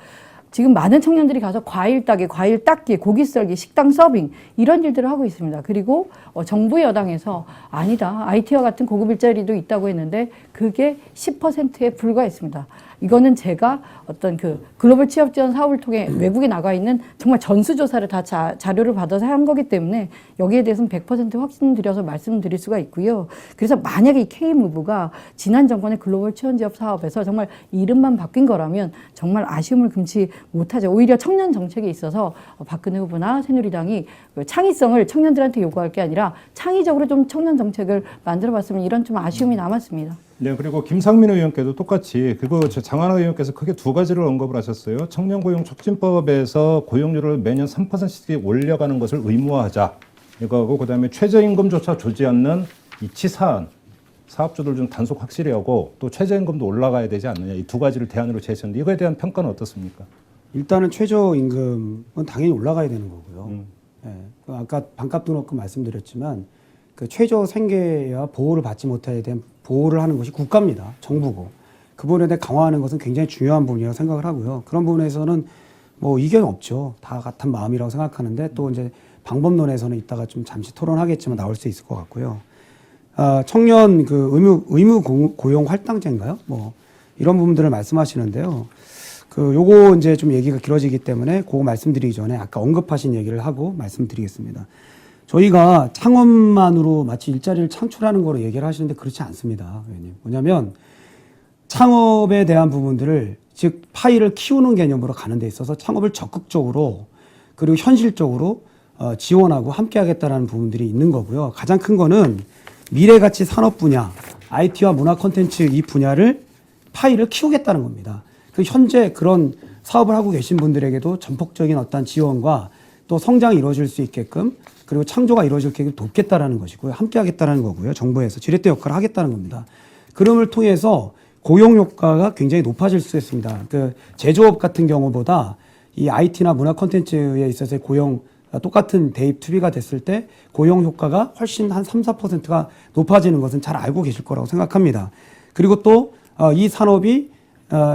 [SPEAKER 3] 지금 많은 청년들이 가서 과일 따기, 과일 닦기, 고기 썰기, 식당 서빙 이런 일들을 하고 있습니다. 그리고 정부 여당에서 아니다. IT와 같은 고급 일자리도 있다고 했는데 그게 10%에 불과했습니다. 이거는 제가 어떤 글로벌 취업 지원 사업을 통해 외국에 나가 있는 정말 전수조사를 다 자료를 받아서 한 거기 때문에 여기에 대해서는 100% 확신드려서 말씀드릴 수가 있고요. 그래서 만약에 이 K무브가 지난 정권의 글로벌 취업 지원 사업에서 정말 이름만 바뀐 거라면 정말 아쉬움을 금치 못하죠. 오히려 청년 정책에 있어서 박근혜 후보나 새누리당이 창의성을 청년들한테 요구할 게 아니라 창의적으로 좀 청년 정책을 만들어봤으면 이런 좀 아쉬움이 남았습니다.
[SPEAKER 1] 네, 그리고 김상민 의원께도 똑같이 장한호 의원께서 크게 두 가지를 언급을 하셨어요. 청년고용촉진법에서 고용률을 매년 3%씩 올려가는 것을 의무화하자. 이거하고 그다음에 최저임금조차 주지 않는 이 치사한 사업주들 좀 단속 확실히 하고 또 최저임금도 올라가야 되지 않느냐. 이 두 가지를 대안으로 제시했는데 이거에 대한 평가는 어떻습니까?
[SPEAKER 2] 일단은 최저임금은 당연히 올라가야 되는 거고요. 아까 반값 등록금 말씀드렸지만 최저 생계와 보호를 받지 못하게 된 보호를 하는 것이 국가입니다. 정부고. 그 부분에 대해 강화하는 것은 굉장히 중요한 부분이라고 생각을 하고요. 그런 부분에서는 이견 없죠. 다 같은 마음이라고 생각하는데 또 이제 방법론에서는 이따가 좀 잠시 토론하겠지만 나올 수 있을 것 같고요. 청년 의무 고용 할당제인가요? 이런 부분들을 말씀하시는데요. 요거 이제 좀 얘기가 길어지기 때문에 그거 말씀드리기 전에 아까 언급하신 얘기를 하고 말씀드리겠습니다. 저희가 창업만으로 마치 일자리를 창출하는 거로 얘기를 하시는데 그렇지 않습니다. 의원님. 뭐냐면 창업에 대한 부분들을 즉 파이를 키우는 개념으로 가는 데 있어서 창업을 적극적으로 그리고 현실적으로 지원하고 함께 하겠다라는 부분들이 있는 거고요. 가장 큰 거는 미래가치 산업 분야, IT와 문화 콘텐츠 이 분야를 파이를 키우겠다는 겁니다. 현재 그런 사업을 하고 계신 분들에게도 전폭적인 어떤 지원과 또 성장이 이루어질 수 있게끔 그리고 창조가 이루어질 계획을 돕겠다라는 것이고요. 함께 하겠다라는 거고요. 정부에서 지렛대 역할을 하겠다는 겁니다. 그럼을 통해서 고용 효과가 굉장히 높아질 수 있습니다. 그 제조업 같은 경우보다 이 IT나 문화 콘텐츠에 있어서의 고용 똑같은 대입 투비가 됐을 때 고용 효과가 훨씬 한 3, 4%가 높아지는 것은 잘 알고 계실 거라고 생각합니다. 그리고 또 이 산업이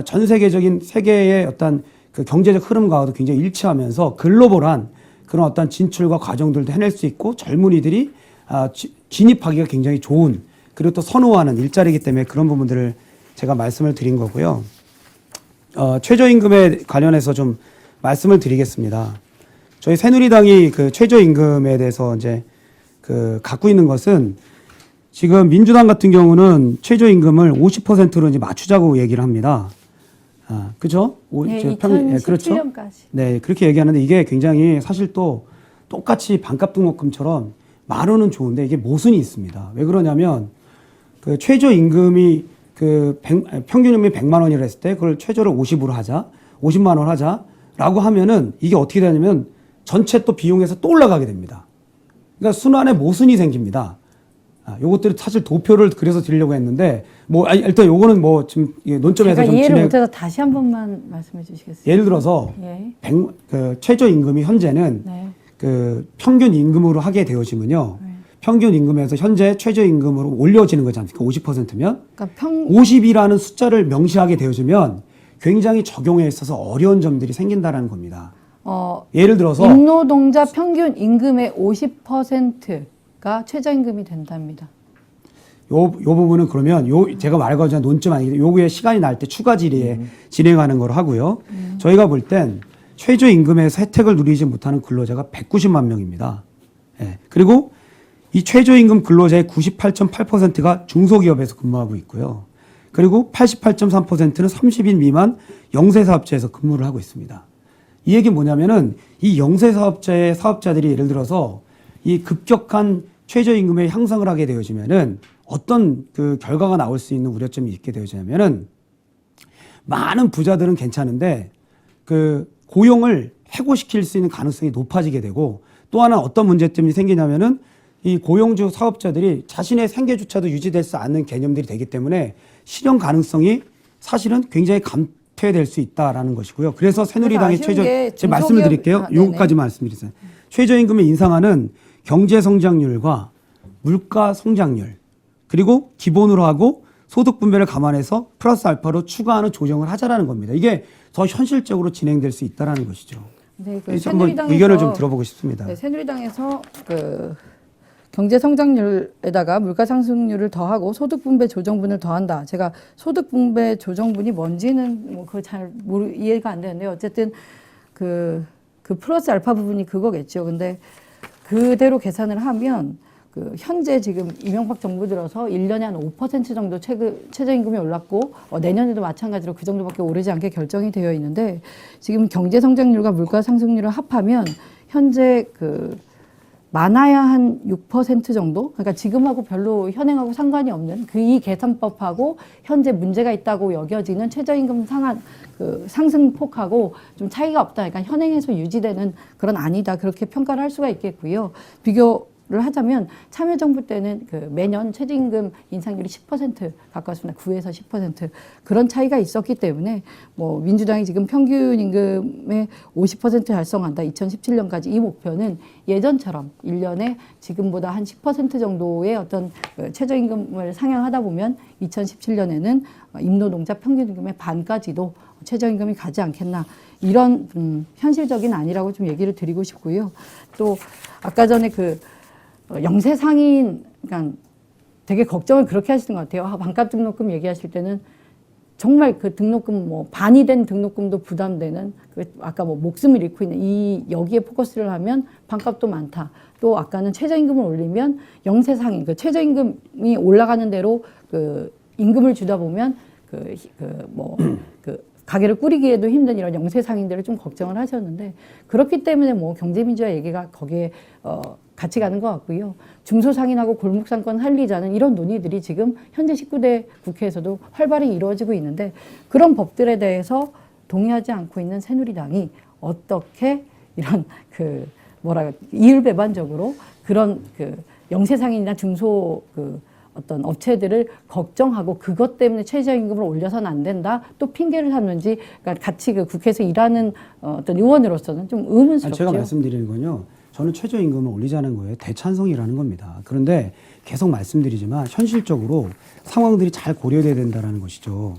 [SPEAKER 2] 전 세계적인 세계의 어떤 그 경제적 흐름과도 굉장히 일치하면서 글로벌한 그런 어떤 진출과 과정들도 해낼 수 있고 젊은이들이 진입하기가 굉장히 좋은 그리고 또 선호하는 일자리이기 때문에 그런 부분들을 제가 말씀을 드린 거고요. 최저임금에 관련해서 좀 말씀을 드리겠습니다. 저희 새누리당이 그 최저임금에 대해서 이제 그 갖고 있는 것은 지금 민주당 같은 경우는 최저임금을 50%로 이제 맞추자고 얘기를 합니다. 그죠?
[SPEAKER 3] 네,
[SPEAKER 2] 그렇죠.
[SPEAKER 3] 2017년까지.
[SPEAKER 2] 네, 그렇게 얘기하는데 이게 굉장히 사실 또 똑같이 반값 등록금처럼 만 원은 좋은데 이게 모순이 있습니다. 왜 그러냐면 그 최저임금이 평균임금이 100만 원이라 했을 때 그걸 최저를 50으로 하자, 50만 원 하자라고 하면은 이게 어떻게 되냐면 전체 또 비용에서 또 올라가게 됩니다. 그러니까 순환에 모순이 생깁니다. 요것들이 사실 도표를 그래서 드리려고 했는데 일단 요거는 뭐 지금 논점에서
[SPEAKER 3] 제가
[SPEAKER 2] 좀
[SPEAKER 3] 이해를 못해서 다시 한 번만 말씀해 주시겠어요?
[SPEAKER 2] 예를 들어서
[SPEAKER 3] 예.
[SPEAKER 2] 최저임금이 현재는
[SPEAKER 3] 네.
[SPEAKER 2] 그 평균 임금으로 하게 되어지면요.
[SPEAKER 3] 네.
[SPEAKER 2] 평균 임금에서 현재 최저임금으로 올려지는 거지 않습니까? 50%면.
[SPEAKER 3] 그러니까
[SPEAKER 2] 50이라는 숫자를 명시하게 되어지면 굉장히 적용에 있어서 어려운 점들이 생긴다라는 겁니다. 예를 들어서
[SPEAKER 3] 임노동자 평균 임금의 50%가 최저임금이 된답니다.
[SPEAKER 2] 요 부분은 그러면 제가 말하고자 논점 아니기 때문에 요구에 시간이 날 때 추가 질의에 진행하는 걸 하고요. 저희가 볼 땐 최저임금에서 혜택을 누리지 못하는 근로자가 190만 명입니다. 예. 그리고 이 최저임금 근로자의 98.8%가 중소기업에서 근무하고 있고요. 그리고 88.3%는 30인 미만 영세사업자에서 근무를 하고 있습니다. 이 얘기는 뭐냐면은 이 영세사업자의 사업자들이 예를 들어서 이 급격한 최저임금의 향상을 하게 되어지면은 어떤 그 결과가 나올 수 있는 우려점이 있게 되어지냐면은 많은 부자들은 괜찮은데 그 고용을 해고시킬 수 있는 가능성이 높아지게 되고 또 하나 어떤 문제점이 생기냐면은 이 고용주 사업자들이 자신의 생계조차도 유지될 수 않는 개념들이 되기 때문에 실현 가능성이 사실은 굉장히 감퇴될 수 있다라는 것이고요. 그래서 새누리당이 제가 말씀을 드릴게요. 요거까지 말씀드리세요. 최저임금을 인상하는 경제 성장률과 물가 성장률 그리고 기본으로 하고 소득 분배를 감안해서 플러스 알파로 추가하는 조정을 하자라는 겁니다. 이게 더 현실적으로 진행될 수 있다라는 것이죠.
[SPEAKER 3] 네,
[SPEAKER 2] 한번 의견을 좀 들어보고 싶습니다.
[SPEAKER 3] 네, 새누리당에서 그 경제 성장률에다가 물가 상승률을 더하고 소득 분배 조정분을 더한다. 제가 소득 분배 조정분이 뭔지는 뭐 그거 잘 이해가 안 되는데 어쨌든 그 플러스 알파 부분이 그거겠죠. 근데 그대로 계산을 하면 그 현재 지금 이명박 정부 들어서 1년에 한 5% 정도 최저임금이 올랐고 내년에도 마찬가지로 그 정도밖에 오르지 않게 결정이 되어 있는데 지금 경제 성장률과 물가 상승률을 합하면 현재 그 많아야 한 6% 정도? 그러니까 지금하고 별로 현행하고 상관이 없는 이 계산법하고 현재 문제가 있다고 여겨지는 최저임금 상승폭하고 좀 차이가 없다. 그러니까 현행에서 유지되는 그런 아니다. 그렇게 평가를 할 수가 있겠고요. 비교를 하자면 참여정부 때는 그 매년 최저임금 인상률이 10% 가까웠습니다. 9에서 10% 그런 차이가 있었기 때문에 뭐 민주당이 지금 평균 임금의 50% 달성한다. 2017년까지 이 목표는 예전처럼 1년에 지금보다 한 10% 정도의 어떤 최저임금을 상향하다 보면 2017년에는 임노동자 평균임금의 반까지도 최저임금이 가지 않겠나 이런 현실적인 아니라고 좀 얘기를 드리고 싶고요. 또 아까 전에 그 영세 상인 그러니까 되게 걱정을 그렇게 하시는 것 같아요. 반값 등록금 얘기하실 때는 정말 그 등록금 뭐 반이 된 등록금도 부담되는 아까 뭐 목숨을 잃고 있는 여기에 포커스를 하면 반값도 많다. 또 아까는 최저임금을 올리면 영세 상인 최저임금이 올라가는 대로 그 임금을 주다 보면 가게를 꾸리기에도 힘든 이런 영세 상인들을 좀 걱정을 하셨는데 그렇기 때문에 뭐 경제민주화 얘기가 거기에 같이 가는 것 같고요. 중소상인하고 골목상권 살리자는 이런 논의들이 지금 현재 19대 국회에서도 활발히 이루어지고 있는데 그런 법들에 대해서 동의하지 않고 있는 새누리당이 어떻게 이런 이율배반적으로 그런 그 영세상인이나 중소 그 어떤 업체들을 걱정하고 그것 때문에 최저임금을 올려서는 안 된다. 또 핑계를 삼는지 그러니까 같이 그 국회에서 일하는 어떤 의원으로서는 좀 의문스럽죠.
[SPEAKER 2] 제가 말씀드리는 건요. 저는 최저임금을 올리자는 거에 대찬성이라는 겁니다. 그런데 계속 말씀드리지만 현실적으로 상황들이 잘 고려돼야 된다는 것이죠.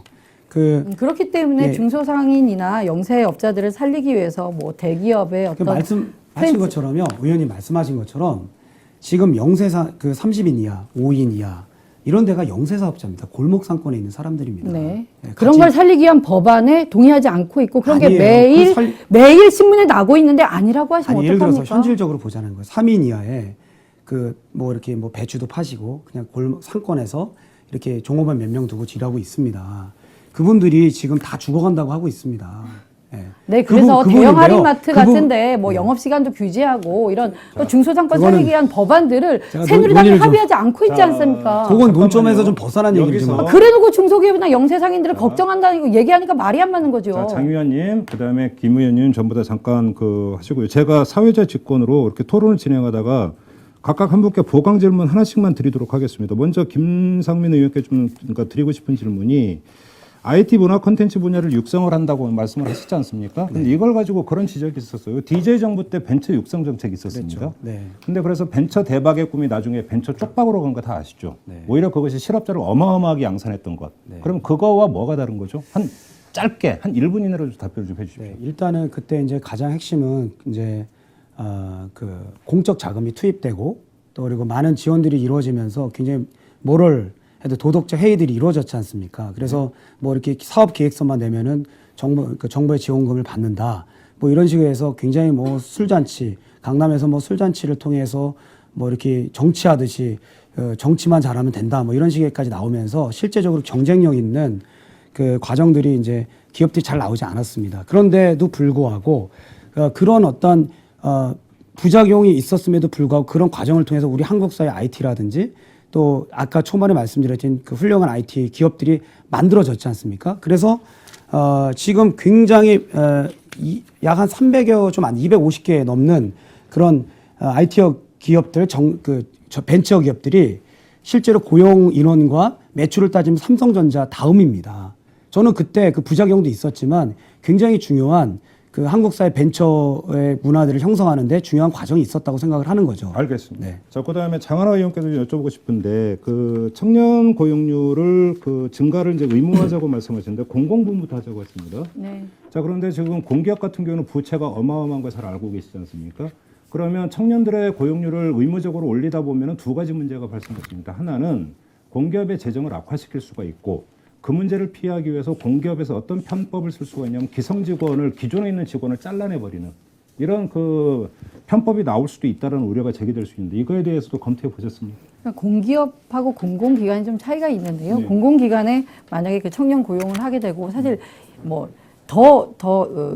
[SPEAKER 3] 그렇기 때문에
[SPEAKER 2] 예.
[SPEAKER 3] 중소상인이나 영세업자들을 살리기 위해서 뭐 대기업의 어떤
[SPEAKER 2] 말씀하신 것처럼요. 의원님 말씀하신 것처럼 지금 영세사 그 30인 이하, 5인 이하 이런 데가 영세사업자입니다. 골목 상권에 있는 사람들입니다.
[SPEAKER 3] 네.
[SPEAKER 2] 네,
[SPEAKER 3] 그런 걸 살리기 위한 법안에 동의하지 않고 있고 그런 게
[SPEAKER 2] 아니에요.
[SPEAKER 3] 매일 신문에 나고 있는데 아니라고 하시면
[SPEAKER 2] 예를
[SPEAKER 3] 어떡합니까?
[SPEAKER 2] 들어서 현실적으로 보자는 거예요. 3인 이하에 그 뭐 이렇게 뭐 배추도 파시고 그냥 골목 상권에서 이렇게 종업원 몇 명 두고 일하고 있습니다. 그분들이 지금 다 죽어간다고 하고 있습니다.
[SPEAKER 3] 네, 그래서 대형 할인마트 같은데 뭐
[SPEAKER 2] 네.
[SPEAKER 3] 영업시간도 규제하고 이런 또 중소상권 살리기 위한 법안들을
[SPEAKER 2] 제가
[SPEAKER 3] 새누리당이
[SPEAKER 2] 논의를
[SPEAKER 3] 합의하지 않고 있지 않습니까?
[SPEAKER 2] 그건 논점에서 좀 벗어난 얘기를 좀
[SPEAKER 1] 여기서
[SPEAKER 3] 그래놓고 중소기업이나 영세상인들을 걱정한다는 거 얘기하니까 말이 안 맞는 거죠.
[SPEAKER 1] 자, 장 의원님, 그다음에 김 의원님 전부 다 잠깐 그 하시고요. 제가 사회자 직권으로 이렇게 토론을 진행하다가 각각 한 분께 보강 질문 하나씩만 드리도록 하겠습니다. 먼저 김상민 의원께 좀 그러니까 드리고 싶은 질문이 IT 문화 콘텐츠 분야를 육성을 한다고 말씀을 하시지 않습니까? 근데 이걸 가지고 그런 지적이 있었어요. DJ 정부 때 벤처 육성 정책이 있었습니다.
[SPEAKER 2] 그랬죠. 네.
[SPEAKER 1] 근데 그래서 벤처 대박의 꿈이 나중에 벤처 쪽박으로 간 거 다 아시죠?
[SPEAKER 2] 네.
[SPEAKER 1] 오히려 그것이 실업자를 어마어마하게 양산했던 것. 그럼 그거와 뭐가 다른 거죠? 한 짧게 한 1분 이내로 좀 답변을 좀 해주십시오.
[SPEAKER 2] 네, 일단은 그때 이제 가장 핵심은 이제 그 공적 자금이 투입되고 또 그리고 많은 지원들이 이루어지면서 굉장히 뭐를 해도 도덕적 회의들이 이루어졌지 않습니까? 그래서 뭐 이렇게 사업 계획서만 내면은 정부의 지원금을 받는다. 뭐 이런 식으로 해서 굉장히 뭐 술잔치, 강남에서 뭐 술잔치를 통해서 뭐 이렇게 정치하듯이 정치만 잘하면 된다. 뭐 이런 식까지 나오면서 실제적으로 경쟁력 있는 그 과정들이 이제 기업들이 잘 나오지 않았습니다. 그런데도 불구하고 그런 어떤 부작용이 있었음에도 불구하고 그런 과정을 통해서 우리 한국 사회 IT라든지 또 아까 초반에 말씀드렸던 그 훌륭한 IT 기업들이 만들어졌지 않습니까? 그래서 지금 굉장히 약 한 300여 좀 한 250개 넘는 그런 IT 기업들 벤처 기업들이 실제로 고용 인원과 매출을 따지면 삼성전자 다음입니다. 저는 그때 그 부작용도 있었지만 굉장히 중요한 그 한국 사회 벤처의 문화들을 형성하는데 중요한 과정이 있었다고 생각을 하는 거죠.
[SPEAKER 1] 알겠습니다.
[SPEAKER 2] 네.
[SPEAKER 1] 자, 그다음에 장하나 의원께도 여쭤보고 싶은데 그 청년 고용률을 그 증가를 이제 의무화하자고 말씀하셨는데 공공부문부터 하자고 했습니다.
[SPEAKER 3] 네.
[SPEAKER 1] 자, 그런데 지금 공기업 같은 경우는 부채가 어마어마한 걸 잘 알고 계시지 않습니까? 그러면 청년들의 고용률을 의무적으로 올리다 보면 두 가지 문제가 발생했습니다. 하나는 공기업의 재정을 악화시킬 수가 있고 그 문제를 피하기 위해서 공기업에서 어떤 편법을 쓸 수가 있냐면 기성 직원을 기존에 있는 직원을 잘라내버리는 이런 그 편법이 나올 수도 있다는 우려가 제기될 수 있는데 이거에 대해서도 검토해 보셨습니까?
[SPEAKER 3] 그러니까 공기업하고 공공기관이 좀 차이가 있는데요.
[SPEAKER 1] 네.
[SPEAKER 3] 공공기관에 만약에 그 청년 고용을 하게 되고 사실 뭐 더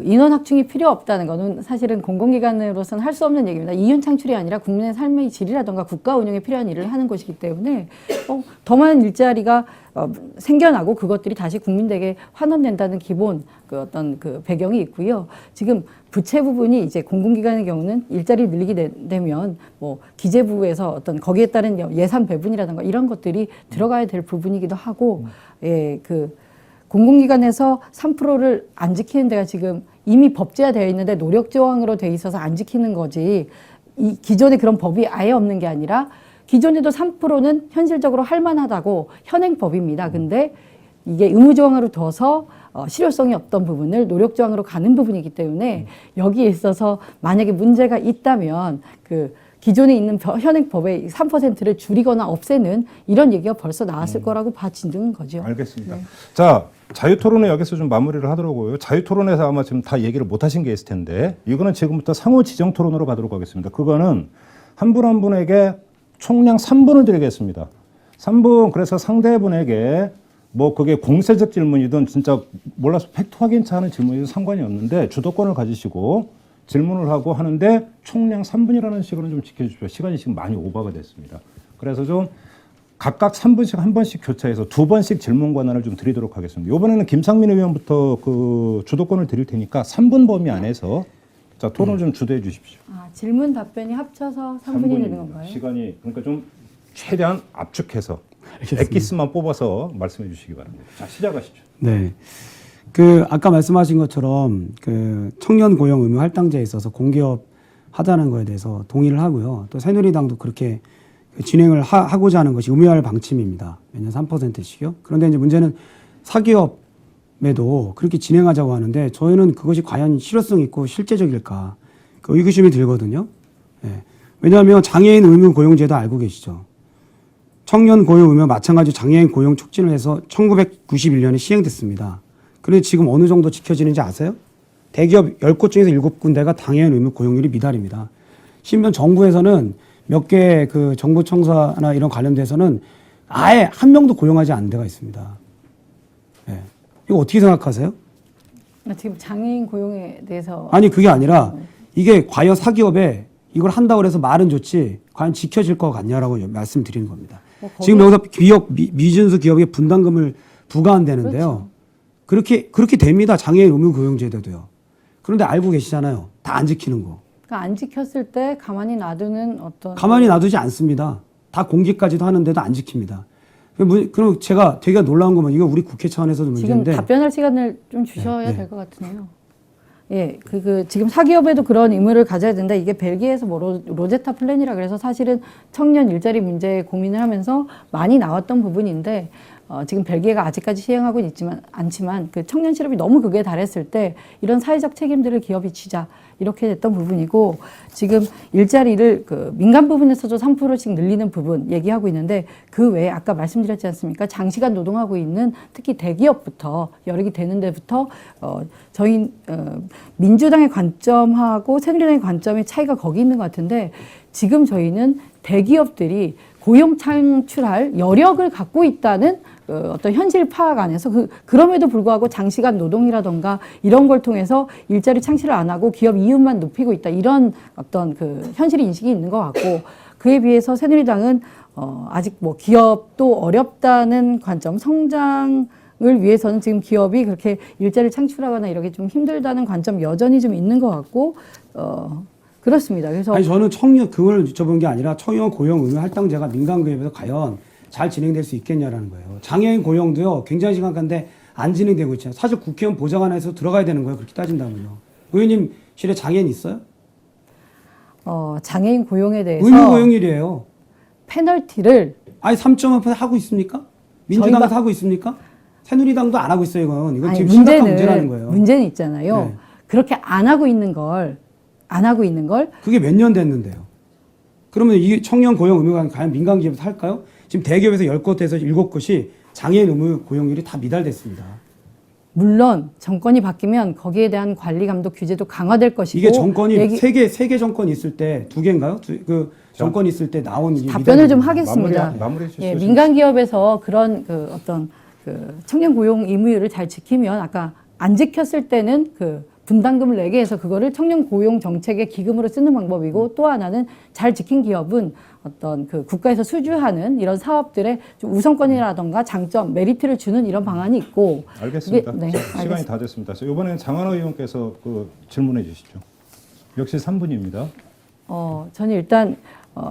[SPEAKER 3] 인원 확충이 필요 없다는 거는 사실은 공공기관으로서는 할 수 없는 얘기입니다. 이윤 창출이 아니라 국민의 삶의 질이라든가 국가 운영에 필요한 일을 하는 것이기 때문에 더 많은 일자리가 생겨나고 그것들이 다시 국민들에게 환원된다는 기본 그 어떤 그 배경이 있고요. 지금 부채 부분이 이제 공공기관의 경우는 일자리 늘리게 되면 뭐 기재부에서 어떤 거기에 따른 예산 배분이라든가 이런 것들이 들어가야 될 부분이기도 하고 공공기관에서 3%를 안 지키는 데가 지금 이미 법제화되어 있는데 노력 조항으로 돼 있어서 안 지키는 거지 이 기존에 그런 법이 아예 없는 게 아니라 기존에도 3%는 현실적으로 할 만하다고 현행법입니다. 근데 이게 의무조항으로 둬서 실효성이 없던 부분을 노력조항으로 가는 부분이기 때문에 여기에 있어서 만약에 문제가 있다면 그 기존에 있는 현행법의 3%를 줄이거나 없애는 이런 얘기가 벌써 나왔을 거라고 봐지는 거죠.
[SPEAKER 1] 알겠습니다. 자, 자유토론은 여기서 좀 마무리를 하더라고요. 자유토론에서 아마 지금 다 얘기를 못 하신 게 있을 텐데 이거는 지금부터 상호 지정 토론으로 가도록 하겠습니다. 그거는 한 분 한 분에게 총량 3분을 드리겠습니다. 3분 그래서 상대분에게 뭐 그게 공세적 질문이든 진짜 몰라서 팩트 확인차 하는 질문이든 상관이 없는데 주도권을 가지시고 질문을 하고 하는데 총량 3분이라는 시간은 좀 지켜주십시오. 시간이 지금 많이 오버가 됐습니다. 그래서 좀 각각 3분씩 한 번씩 교차해서 2번씩 질문 권한을 좀 드리도록 하겠습니다. 이번에는 김상민 의원부터 그 주도권을 드릴 테니까 3분 범위 안에서 자, 토론 좀 주도해 주십시오.
[SPEAKER 3] 질문 답변이 합쳐서 3분이 되는 건가요?
[SPEAKER 1] 시간이 그러니까 좀 최대한 압축해서 엑기스만 뽑아서 말씀해 주시기 바랍니다. 자, 시작하시죠.
[SPEAKER 2] 네. 아까 말씀하신 것처럼 청년 고용 의무 할당제에 있어서 공기업 하자는 거에 대해서 동의를 하고요. 또 새누리당도 그렇게 진행을 하고자 하는 것이 의무화할 방침입니다. 매년 3%씩요. 그런데 이제 문제는 사기업에도 그렇게 진행하자고 하는데 저희는 그것이 과연 실효성 있고 실제적일까 의구심이 들거든요. 네. 왜냐하면 장애인 의무 고용제도 알고 계시죠. 청년 고용 의무 마찬가지로 장애인 고용 촉진을 해서 1991년에 시행됐습니다. 그런데 지금 어느 정도 지켜지는지 아세요? 대기업 10곳 중에서 7군데가 장애인 의무 고용률이 미달입니다. 심지어 정부에서는 몇 개 정부 청사나 이런 관련돼서는 아예 한 명도 고용하지 않은 데가 있습니다. 네. 이거 어떻게 생각하세요?
[SPEAKER 3] 지금 장애인 고용에 대해서
[SPEAKER 2] 아니 그게 아니라 이게 과연 사기업에 이걸 한다고 해서 말은 좋지 과연 지켜질 것 같냐라고 말씀드리는 겁니다. 지금 여기서 미준수 기업에 분담금을 부과한다는데요. 그렇죠. 그렇게 됩니다. 장애인 의무 고용제도도요. 그런데 알고 계시잖아요. 다 안 지키는 거.
[SPEAKER 3] 그러니까 안 지켰을 때 가만히 놔두는 어떤
[SPEAKER 2] 가만히 놔두지 않습니다. 다 공개까지도 하는데도 안 지킵니다. 그럼 제가 되게 놀라운 거면 이거 우리 국회 차원에서도 문제인데
[SPEAKER 3] 지금 답변할 시간을 좀 주셔야
[SPEAKER 2] 네.
[SPEAKER 3] 될 것 같으네요. 예, 지금 사기업에도 그런 의무를 가져야 된다. 이게 벨기에에서 로제타 플랜이라 그래서 사실은 청년 일자리 문제에 고민을 하면서 많이 나왔던 부분인데 지금 벨기에가 아직까지 시행하고는 않지만 청년 실업이 너무 극에 달했을 때 이런 사회적 책임들을 기업이 지자 이렇게 됐던 부분이고 지금 일자리를 민간 부분에서도 3%씩 늘리는 부분 얘기하고 있는데 그 외에 아까 말씀드렸지 않습니까? 장시간 노동하고 있는 특히 대기업부터 여력이 되는 데부터 저희 민주당의 관점하고 새누리당의 관점의 차이가 거기 있는 것 같은데 지금 저희는 대기업들이 고용 창출할 여력을 갖고 있다는 어떤 현실 파악 안에서 그럼에도 불구하고 장시간 노동이라던가 이런 걸 통해서 일자리 창출을 안 하고 기업 이윤만 높이고 있다 이런 어떤 현실 인식이 있는 것 같고 그에 비해서 새누리당은 아직 기업도 어렵다는 관점 성장을 위해서는 지금 기업이 그렇게 일자리를 창출하거나 이렇게 좀 힘들다는 관점 여전히 좀 있는 것 같고 그렇습니다. 그래서
[SPEAKER 2] 아니 저는 그걸 여쭤본 게 아니라 청년 고용 의무 할당제가 민간 기업에서 과연 잘 진행될 수 있겠냐라는 거예요. 장애인 고용도요 굉장히 심각한데 안 진행되고 있잖아요. 사실 국회의원 보좌관에서 들어가야 되는 거예요. 그렇게 따진다면요. 의원님실에 장애인 있어요?
[SPEAKER 3] 장애인 고용에 대해서
[SPEAKER 2] 의무 고용일이에요.
[SPEAKER 3] 페널티를
[SPEAKER 2] 아니 3.5% 하고 있습니까? 민주당에서 하고 있습니까? 새누리당도 안 하고 있어요. 이건
[SPEAKER 3] 아니,
[SPEAKER 2] 지금 심각한 문제라는 거예요.
[SPEAKER 3] 문제는 있잖아요.
[SPEAKER 2] 네.
[SPEAKER 3] 그렇게 안 하고 있는 걸
[SPEAKER 2] 그게 몇 년 됐는데요. 그러면 이 청년 고용 의무가 과연 민간 기업에서 할까요? 지금 대기업에서 10곳에서 7곳이 장애인 의무 고용률이 다 미달됐습니다.
[SPEAKER 3] 물론 정권이 바뀌면 거기에 대한 관리 감독 규제도 강화될 것이고
[SPEAKER 2] 이게 정권이 세 개 정권이 있을 때 2개인가요? 정권이 있을 때 나온
[SPEAKER 3] 답변을 좀 하겠습니다.
[SPEAKER 1] 마무리해 주시죠.
[SPEAKER 3] 예, 민간 기업에서 그런 어떤 청년 고용 의무율을 잘 지키면 아까 안 지켰을 때는 분담금을 내게 해서 그거를 청년 고용 정책의 기금으로 쓰는 방법이고 또 하나는 잘 지킨 기업은 어떤 국가에서 수주하는 이런 사업들의 좀 우선권이라던가 장점, 메리트를 주는 이런 방안이 있고.
[SPEAKER 1] 알겠습니다.
[SPEAKER 3] 네,
[SPEAKER 1] 자, 시간이
[SPEAKER 3] 알겠습니다.
[SPEAKER 1] 다 됐습니다. 이번에는 장하나 의원께서 질문해 주시죠. 역시 3분입니다.
[SPEAKER 3] 저는 일단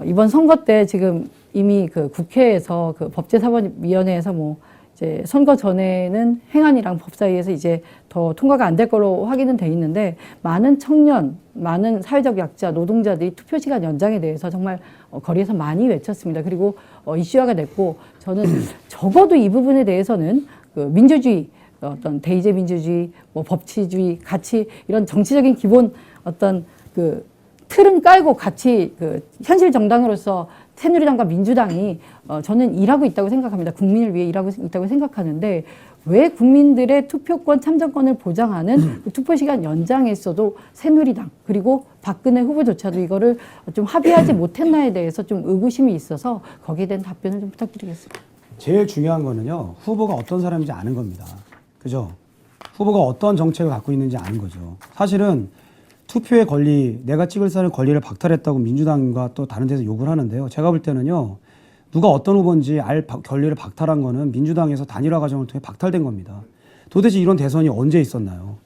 [SPEAKER 3] 이번 선거 때 지금 이미 국회에서 법제사법위원회에서 이제 선거 전에는 행안이랑 법사위에서 이제 더 통과가 안 될 걸로 확인은 돼 있는데 많은 청년, 많은 사회적 약자, 노동자들이 투표 시간 연장에 대해서 정말 거리에서 많이 외쳤습니다. 그리고 이슈화가 됐고 저는 적어도 이 부분에 대해서는 민주주의, 어떤 대의제 민주주의, 법치주의, 같이 이런 정치적인 기본 어떤 틀은 깔고 같이 현실 정당으로서 새누리당과 민주당이 저는 일하고 있다고 생각합니다. 국민을 위해 일하고 있다고 생각하는데 왜 국민들의 투표권, 참정권을 보장하는 투표시간 연장에서도 새누리당 그리고 박근혜 후보조차도 이거를 좀 합의하지 못했나에 대해서 좀 의구심이 있어서 거기에 대한 답변을 좀 부탁드리겠습니다.
[SPEAKER 2] 제일 중요한 거는요. 후보가 어떤 사람인지 아는 겁니다. 그죠? 후보가 어떤 정책을 갖고 있는지 아는 거죠. 사실은 투표의 권리, 내가 찍을 사람의 권리를 박탈했다고 민주당과 또 다른 데서 욕을 하는데요. 제가 볼 때는요. 누가 어떤 후보인지 알 권리를 박탈한 거는 민주당에서 단일화 과정을 통해 박탈된 겁니다. 도대체 이런 대선이 언제 있었나요?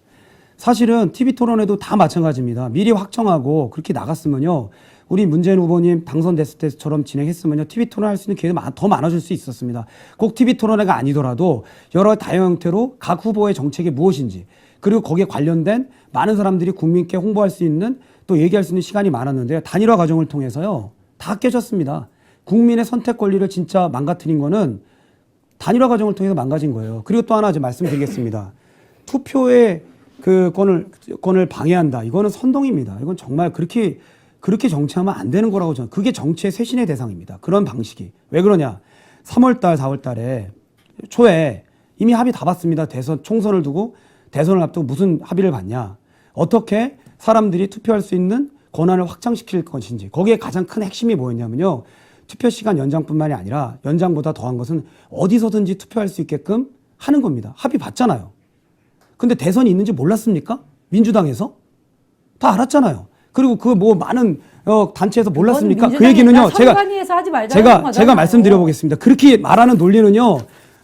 [SPEAKER 2] 사실은 TV 토론에도 다 마찬가지입니다. 미리 확정하고 그렇게 나갔으면요. 우리 문재인 후보님 당선됐을 때처럼 진행했으면요. TV 토론 할 수 있는 기회가 더 많아질 수 있었습니다. 꼭 TV 토론회가 아니더라도 여러 다양한 형태로 각 후보의 정책이 무엇인지 그리고 거기에 관련된 많은 사람들이 국민께 홍보할 수 있는 또 얘기할 수 있는 시간이 많았는데요. 단일화 과정을 통해서요. 다 깨졌습니다. 국민의 선택 권리를 진짜 망가뜨린 거는 단일화 과정을 통해서 망가진 거예요. 그리고 또 하나 이제 말씀드리겠습니다. 투표의 그 권을 방해한다. 이거는 선동입니다. 이건 정말 그렇게 정치하면 안 되는 거라고 저는. 그게 정치의 쇄신의 대상입니다. 그런 방식이. 왜 그러냐. 3월달, 4월달에 초에 이미 합의 다 봤습니다. 총선을 두고 대선을 앞두고 무슨 합의를 봤냐. 어떻게 사람들이 투표할 수 있는 권한을 확장시킬 것인지. 거기에 가장 큰 핵심이 뭐였냐면요. 투표 시간 연장뿐만이 아니라 연장보다 더한 것은 어디서든지 투표할 수 있게끔 하는 겁니다. 합의 봤잖아요. 근데 대선이 있는지 몰랐습니까? 민주당에서? 다 알았잖아요. 그리고 그 뭐 많은 단체에서 몰랐습니까? 그 얘기는요. 제가 말씀드려보겠습니다. 그렇게 말하는 논리는요.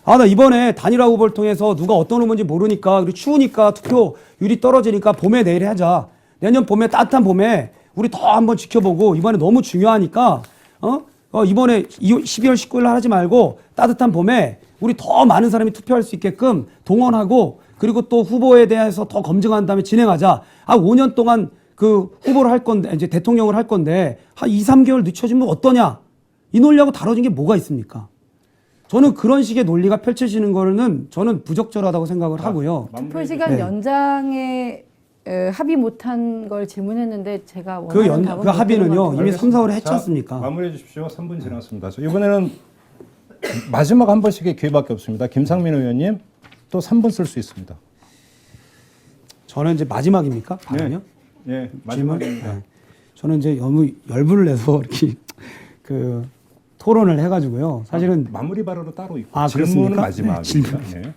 [SPEAKER 2] 아, 나 이번에 단일화 후보를 통해서 누가 어떤 후보인지 모르니까 그리고 추우니까 투표율이 떨어지니까 봄에 내일 하자. 내년 봄에 따뜻한 봄에 우리 더 한번 지켜보고 이번에 너무 중요하니까 이번에 12월 19일 날 하지 말고 따뜻한 봄에 우리 더 많은 사람이 투표할 수 있게끔 동원하고 그리고 또 후보에 대해서 더 검증한 다음에 진행하자. 5년 동안 그 후보를 할 건데 이제 대통령을 할 건데 한 2, 3개월 늦춰지면 어떠냐? 이 논리하고 다뤄진 게 뭐가 있습니까? 저는 그런 식의 논리가 펼쳐지는 거는 저는 부적절하다고 생각을 하고요.
[SPEAKER 3] 투표 시간 연장에 합의 못한 걸 질문했는데 제가
[SPEAKER 2] 그 합의는요 이미 3, 4월에 했지
[SPEAKER 1] 자,
[SPEAKER 2] 않습니까?
[SPEAKER 1] 마무리해 주십시오. 3분 지났습니다. 이번에는 마지막 한 번씩의 기회밖에 없습니다. 김상민 의원님 또 3분 쓸 수 있습니다.
[SPEAKER 2] 저는 이제 마지막입니까? 발언이요?
[SPEAKER 1] 네, 마지막입니다.
[SPEAKER 2] 네. 저는 이제 너무 열분을 내서 이렇게 그 토론을 해가지고요. 사실은
[SPEAKER 1] 마무리 발언은 따로 있고
[SPEAKER 2] 그렇습니까?
[SPEAKER 1] 질문은 마지막입니다.
[SPEAKER 2] 네, 질문.
[SPEAKER 1] 네.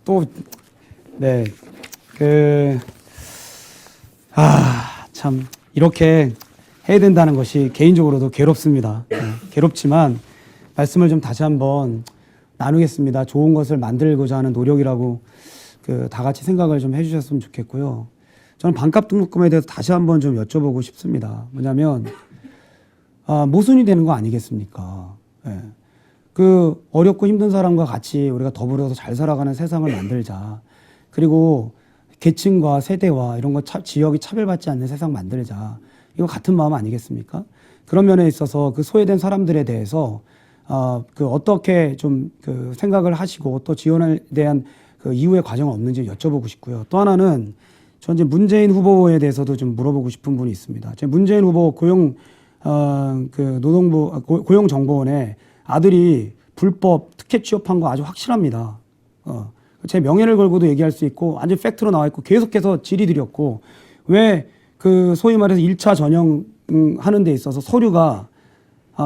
[SPEAKER 2] 또 네, 참 이렇게 해야 된다는 것이 개인적으로도 괴롭습니다. 괴롭지만 말씀을 좀 다시 한번 나누겠습니다. 좋은 것을 만들고자 하는 노력이라고 다 같이 생각을 좀 해주셨으면 좋겠고요. 저는 반값 등록금에 대해서 다시 한번 좀 여쭤보고 싶습니다. 뭐냐면 모순이 되는 거 아니겠습니까? 예. 그 어렵고 힘든 사람과 같이 우리가 더불어서 잘 살아가는 세상을 만들자. 그리고 계층과 세대와 이런 거 지역이 차별받지 않는 세상 만들자. 이거 같은 마음 아니겠습니까? 그런 면에 있어서 그 소외된 사람들에 대해서 어떻게 좀 생각을 하시고 또 지원에 대한 그 이후의 과정은 없는지 여쭤보고 싶고요. 또 하나는 전 이제 문재인 후보에 대해서도 좀 물어보고 싶은 분이 있습니다. 제 문재인 후보 고용정보원에 아들이 불법 특혜 취업한 거 아주 확실합니다. 제 명예를 걸고도 얘기할 수 있고 완전 팩트로 나와 있고 계속해서 질의드렸고 왜 그 소위 말해서 1차 전형 하는 데 있어서 서류가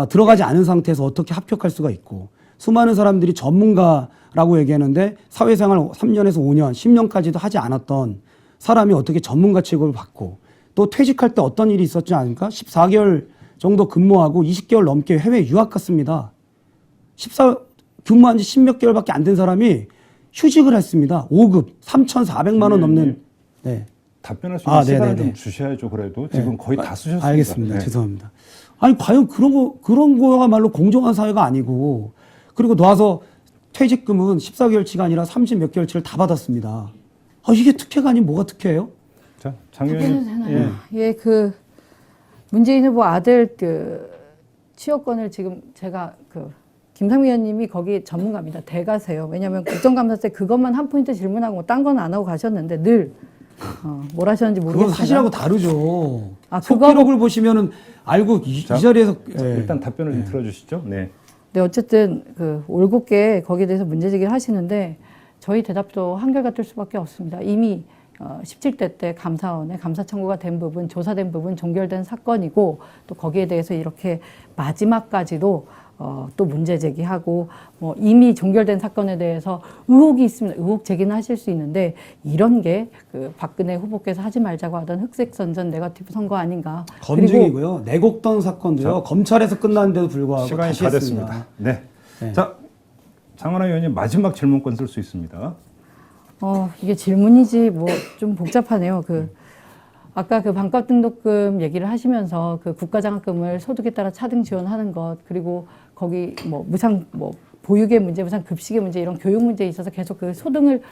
[SPEAKER 2] 들어가지 않은 상태에서 어떻게 합격할 수가 있고 수많은 사람들이 전문가라고 얘기하는데 사회생활 3년에서 5년, 10년까지도 하지 않았던 사람이 어떻게 전문가 취급을 받고 또 퇴직할 때 어떤 일이 있었지 않습니까? 14개월 정도 근무하고 20개월 넘게 해외 유학 갔습니다. 근무한 지 10몇 개월밖에 안 된 사람이 휴직을 했습니다. 5급 3,400만 원 넘는. 네.
[SPEAKER 1] 답변할 수 있는 시간을
[SPEAKER 2] 네네네.
[SPEAKER 1] 좀 주셔야죠. 그래도 지금 거의 다 쓰셨습니다.
[SPEAKER 2] 알겠습니다.
[SPEAKER 1] 네.
[SPEAKER 2] 죄송합니다. 아니 과연 그런 거야말로 공정한 사회가 아니고 그리고 나와서 퇴직금은 14개월치가 아니라 30 몇 개월치를 다 받았습니다. 이게 특혜가 아니면 뭐가 특혜예요?
[SPEAKER 1] 자, 장 의원님.
[SPEAKER 3] 예, 문재인 후보 아들 취업권을 지금 제가 김상민 의원님이 거기 전문가입니다. 대가세요. 왜냐하면 국정감사 때 그것만 한 포인트 질문하고 딴 건 안 하고 가셨는데 늘 뭘 하셨는지 모르겠어요.
[SPEAKER 2] 그건 사실하고 다르죠.
[SPEAKER 3] 그거
[SPEAKER 2] 속기록을 보시면은 알고 이 자리에서
[SPEAKER 1] 일단 답변을 좀 들어주시죠. 네.
[SPEAKER 3] 네, 어쨌든 올곧게 거기에 대해서 문제 제기를 하시는데 저희 대답도 한결같을 수밖에 없습니다. 이미 17대 때 감사원에 감사 청구가 된 부분, 조사된 부분, 종결된 사건이고 또 거기에 대해서 이렇게 마지막까지도 또 문제 제기하고 이미 종결된 사건에 대해서 의혹이 있으면 의혹 제기는 하실 수 있는데 이런 게 박근혜 후보께서 하지 말자고 하던 흑색선전 네거티브 선거 아닌가.
[SPEAKER 2] 검증이고요. 내곡동 사건도요. 검찰에서 끝났는데도 불구하고
[SPEAKER 1] 시간이
[SPEAKER 2] 다시
[SPEAKER 1] 다
[SPEAKER 2] 했습니다.
[SPEAKER 1] 됐습니다. 네. 자, 장하나 의원님 마지막 질문권 쓸 수 있습니다.
[SPEAKER 3] 이게 질문이지 뭐 좀 복잡하네요. 아까 그 반값 등록금 얘기를 하시면서 그 국가장학금을 소득에 따라 차등 지원하는 것, 그리고 거기 뭐 무상 뭐 보육의 문제, 무상 급식의 문제, 이런 교육 문제에 있어서 계속 그 소등을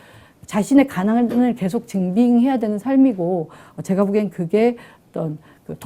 [SPEAKER 3] 자신의 가능을 계속 증빙해야 되는 삶이고, 제가 보기엔 그게 어떤 그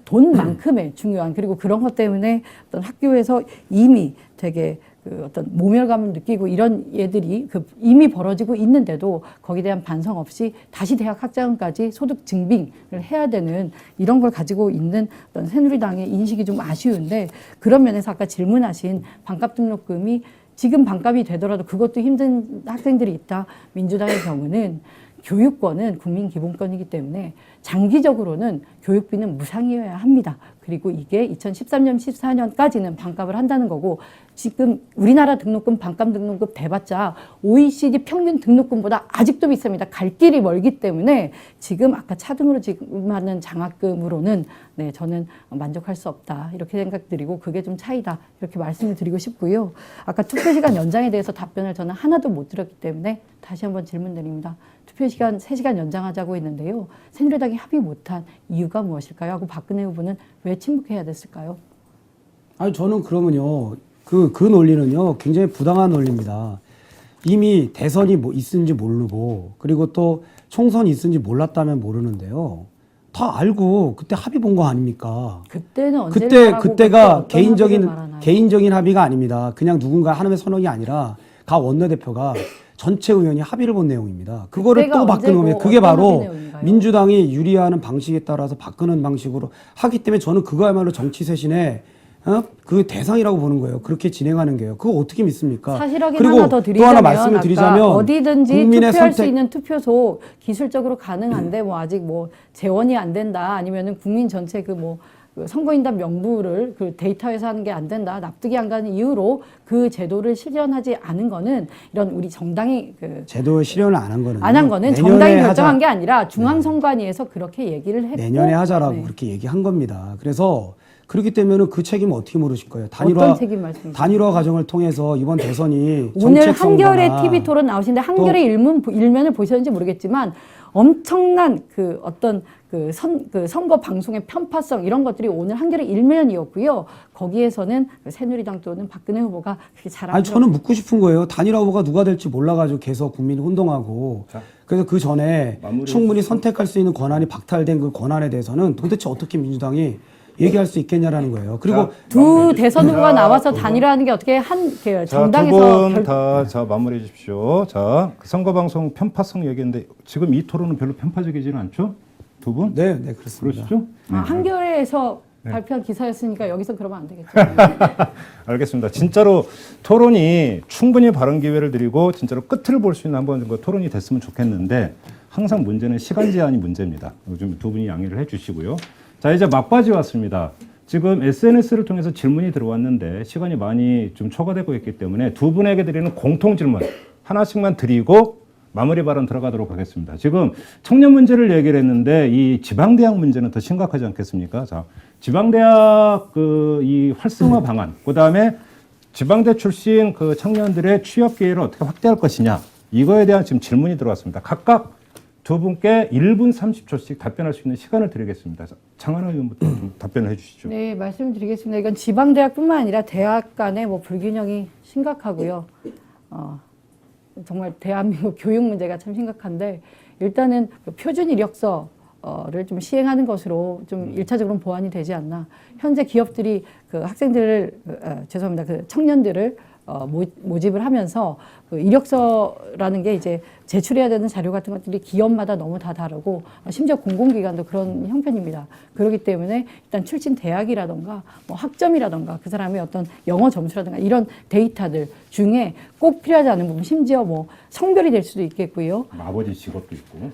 [SPEAKER 3] 돈만큼의 중요한, 그리고 그런 것 때문에 어떤 학교에서 이미 되게 그 어떤 모멸감을 느끼고 이런 얘들이 이미 벌어지고 있는데도 거기에 대한 반성 없이 다시 대학 학자금까지 소득 증빙을 해야 되는 이런 걸 가지고 있는 어떤 새누리당의 인식이 좀 아쉬운데, 그런 면에서 아까 질문하신 반값 등록금이 지금 반값이 되더라도 그것도 힘든 학생들이 있다. 민주당의 경우는 교육권은 국민 기본권이기 때문에 장기적으로는 교육비는 무상이어야 합니다. 그리고 이게 2013년, 14년까지는 반값을 한다는 거고, 지금 우리나라 등록금, 반값 등록금 대봤자 OECD 평균 등록금보다 아직도 비쌉니다. 갈 길이 멀기 때문에 지금 아까 차등으로 지금 하는 장학금으로는 네, 저는 만족할 수 없다. 이렇게 생각드리고 그게 좀 차이다. 이렇게 말씀을 드리고 싶고요. 아까 투표시간 연장에 대해서 답변을 저는 하나도 못 드렸기 때문에 다시 한번 질문 드립니다. 투표시간 3시간 연장하자고 했는데요. 새누리당이 합의 못한 이유가 무엇일까요? 하고 박근혜 후보는 왜 침묵해야 됐을까요?
[SPEAKER 2] 아니, 저는 그러면요. 그 논리는요, 굉장히 부당한 논리입니다. 이미 대선이 뭐 있는지 모르고, 그리고 또 총선이 있는지 몰랐다면 모르는데요. 다 알고 그때 합의 본 거 아닙니까?
[SPEAKER 3] 그때는 언제 말하고
[SPEAKER 2] 그때가
[SPEAKER 3] 어떤 합의를 말하나요?
[SPEAKER 2] 개인적인 합의가 아닙니다. 그냥 누군가 하나의 선언이 아니라 각 원내대표가 전체 의원이 합의를 본 내용입니다. 그거를
[SPEAKER 3] 그때가
[SPEAKER 2] 또 바꾸는
[SPEAKER 3] 언제고
[SPEAKER 2] 겁니다. 그게
[SPEAKER 3] 어떤 합의
[SPEAKER 2] 바로
[SPEAKER 3] 내용인가요?
[SPEAKER 2] 민주당이 유리하는 방식에 따라서 바꾸는 방식으로 하기 때문에 저는 그거야말로 정치 쇄신의 그 대상이라고 보는 거예요. 그렇게 진행하는 게요. 그거 어떻게 믿습니까?
[SPEAKER 3] 사실 확인
[SPEAKER 2] 그리고
[SPEAKER 3] 하나 더
[SPEAKER 2] 또 하나 말씀을
[SPEAKER 3] 아까
[SPEAKER 2] 드리자면
[SPEAKER 3] 어디든지
[SPEAKER 2] 국민의
[SPEAKER 3] 투표할 수
[SPEAKER 2] 선택
[SPEAKER 3] 있는 투표소 기술적으로 가능한데 뭐 아직 뭐 재원이 안 된다, 아니면은 국민 전체 그 선거인단 명부를 그 데이터에서 하는 게 안 된다, 납득이 안 가는 이유로 그 제도를 실현하지 않은 거는 이런 우리 정당이
[SPEAKER 2] 제도 실현을 안 한 거는
[SPEAKER 3] 안 한 거는
[SPEAKER 2] 내년에
[SPEAKER 3] 정당이
[SPEAKER 2] 하자.
[SPEAKER 3] 결정한 게 아니라 중앙선관위에서 그렇게 얘기를 했고
[SPEAKER 2] 내년에 하자라고
[SPEAKER 3] 네.
[SPEAKER 2] 그렇게 얘기한 겁니다. 그래서 그렇기 때문에 그 책임 어떻게 물으실 거예요?
[SPEAKER 3] 어떤 책임 말씀이세요?
[SPEAKER 2] 단일화 과정을 통해서 이번 대선이
[SPEAKER 3] 오늘
[SPEAKER 2] 정책
[SPEAKER 3] 한겨레
[SPEAKER 2] 선거나
[SPEAKER 3] TV 토론 나오시는데 한겨레 일면을 보셨는지 모르겠지만 엄청난 그 어떤 그 선거 방송의 편파성 이런 것들이 오늘 한겨레 일면이었고요. 거기에서는 그 새누리당 또는 박근혜 후보가 그렇게 잘안
[SPEAKER 2] 아니 저는 묻고 싶은 거예요. 단일화 후보가 누가 될지 몰라가지고 계속 국민이 혼동하고
[SPEAKER 1] 자,
[SPEAKER 2] 그래서 그 전에
[SPEAKER 1] 마무리
[SPEAKER 2] 충분히 선택할 수 있는 권한이 박탈된 그 권한에 대해서는 도대체 어떻게 민주당이 얘기할 수 있겠냐라는 거예요. 그리고
[SPEAKER 3] 두 대선 후보가 나와서 단일화하는 게 어떻게 그 정당에서
[SPEAKER 1] 두분다 마무리해 주십시오. 자, 그 선거방송 편파성 얘기인데 지금 이 토론은 별로 편파적이지는 않죠? 두 분?
[SPEAKER 2] 네, 그렇습니다.
[SPEAKER 1] 그러시죠?
[SPEAKER 3] 한겨레에서 발표한 기사였으니까 여기서 그러면 안 되겠죠.
[SPEAKER 1] 알겠습니다. 진짜로 토론이 충분히 발언 기회를 드리고 진짜로 끝을 볼 수 있는 한번 토론이 됐으면 좋겠는데 항상 문제는 시간 제한이 문제입니다. 요즘 두 분이 양해를 해주시고요. 자, 이제 막바지 왔습니다. 지금 SNS를 통해서 질문이 들어왔는데 시간이 많이 좀 초과되고 있기 때문에 두 분에게 드리는 공통 질문 하나씩만 드리고 마무리 발언 들어가도록 하겠습니다. 지금 청년 문제를 얘기를 했는데 이 지방대학 문제는 더 심각하지 않겠습니까? 자, 지방대학 이 활성화 방안, 그 다음에 지방대 출신 그 청년들의 취업 기회를 어떻게 확대할 것이냐, 이거에 대한 지금 질문이 들어왔습니다. 각각 두 분께 1분 30초씩 답변할 수 있는 시간을 드리겠습니다. 장하나 의원부터 좀 답변을 해주시죠.
[SPEAKER 3] 네, 말씀드리겠습니다. 이건 지방대학뿐만 아니라 대학 간의 불균형이 심각하고요. 정말 대한민국 교육 문제가 참 심각한데 일단은 그 표준 이력서를 좀 시행하는 것으로 좀 1차적으로 보완이 되지 않나. 현재 기업들이 그 학생들을 죄송합니다. 그 청년들을 모집을 하면서 그 이력서라는 게 이제 제출해야 되는 자료 같은 것들이 기업마다 너무 다 다르고 심지어 공공기관도 그런 형편입니다. 그렇기 때문에 일단 출신 대학이라던가 뭐 학점이라던가 그 사람의 어떤 영어 점수라든가 이런 데이터들 중에 꼭 필요하지 않은 부분, 심지어 뭐 성별이 될 수도 있겠고요.
[SPEAKER 1] 아버지 직업도 있고.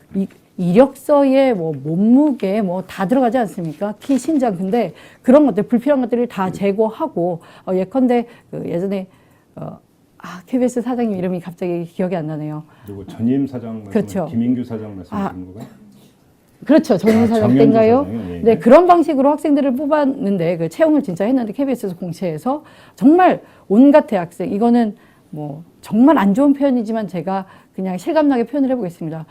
[SPEAKER 3] 이력서에 뭐 몸무게 뭐 다 들어가지 않습니까? 키, 신장. 근데 그런 것들, 불필요한 것들을 다 제거하고 예컨대 그 예전에 KBS 사장님 이름이 갑자기 기억이 안 나네요.
[SPEAKER 1] 그리고 전임 사장 말씀,
[SPEAKER 3] 그렇죠.
[SPEAKER 1] 김인규 사장 말씀하시는 건가요?
[SPEAKER 3] 그렇죠. 정윤 사장
[SPEAKER 1] 정윤주
[SPEAKER 3] 때인가요?
[SPEAKER 1] 사장이요? 예.
[SPEAKER 3] 네, 그런 방식으로 학생들을 뽑았는데 그 채용을 진짜 했는데 KBS에서 공채해서 정말 온갖 대학생, 이거는 뭐 정말 안 좋은 표현이지만 제가 그냥 실감나게 표현을 해보겠습니다.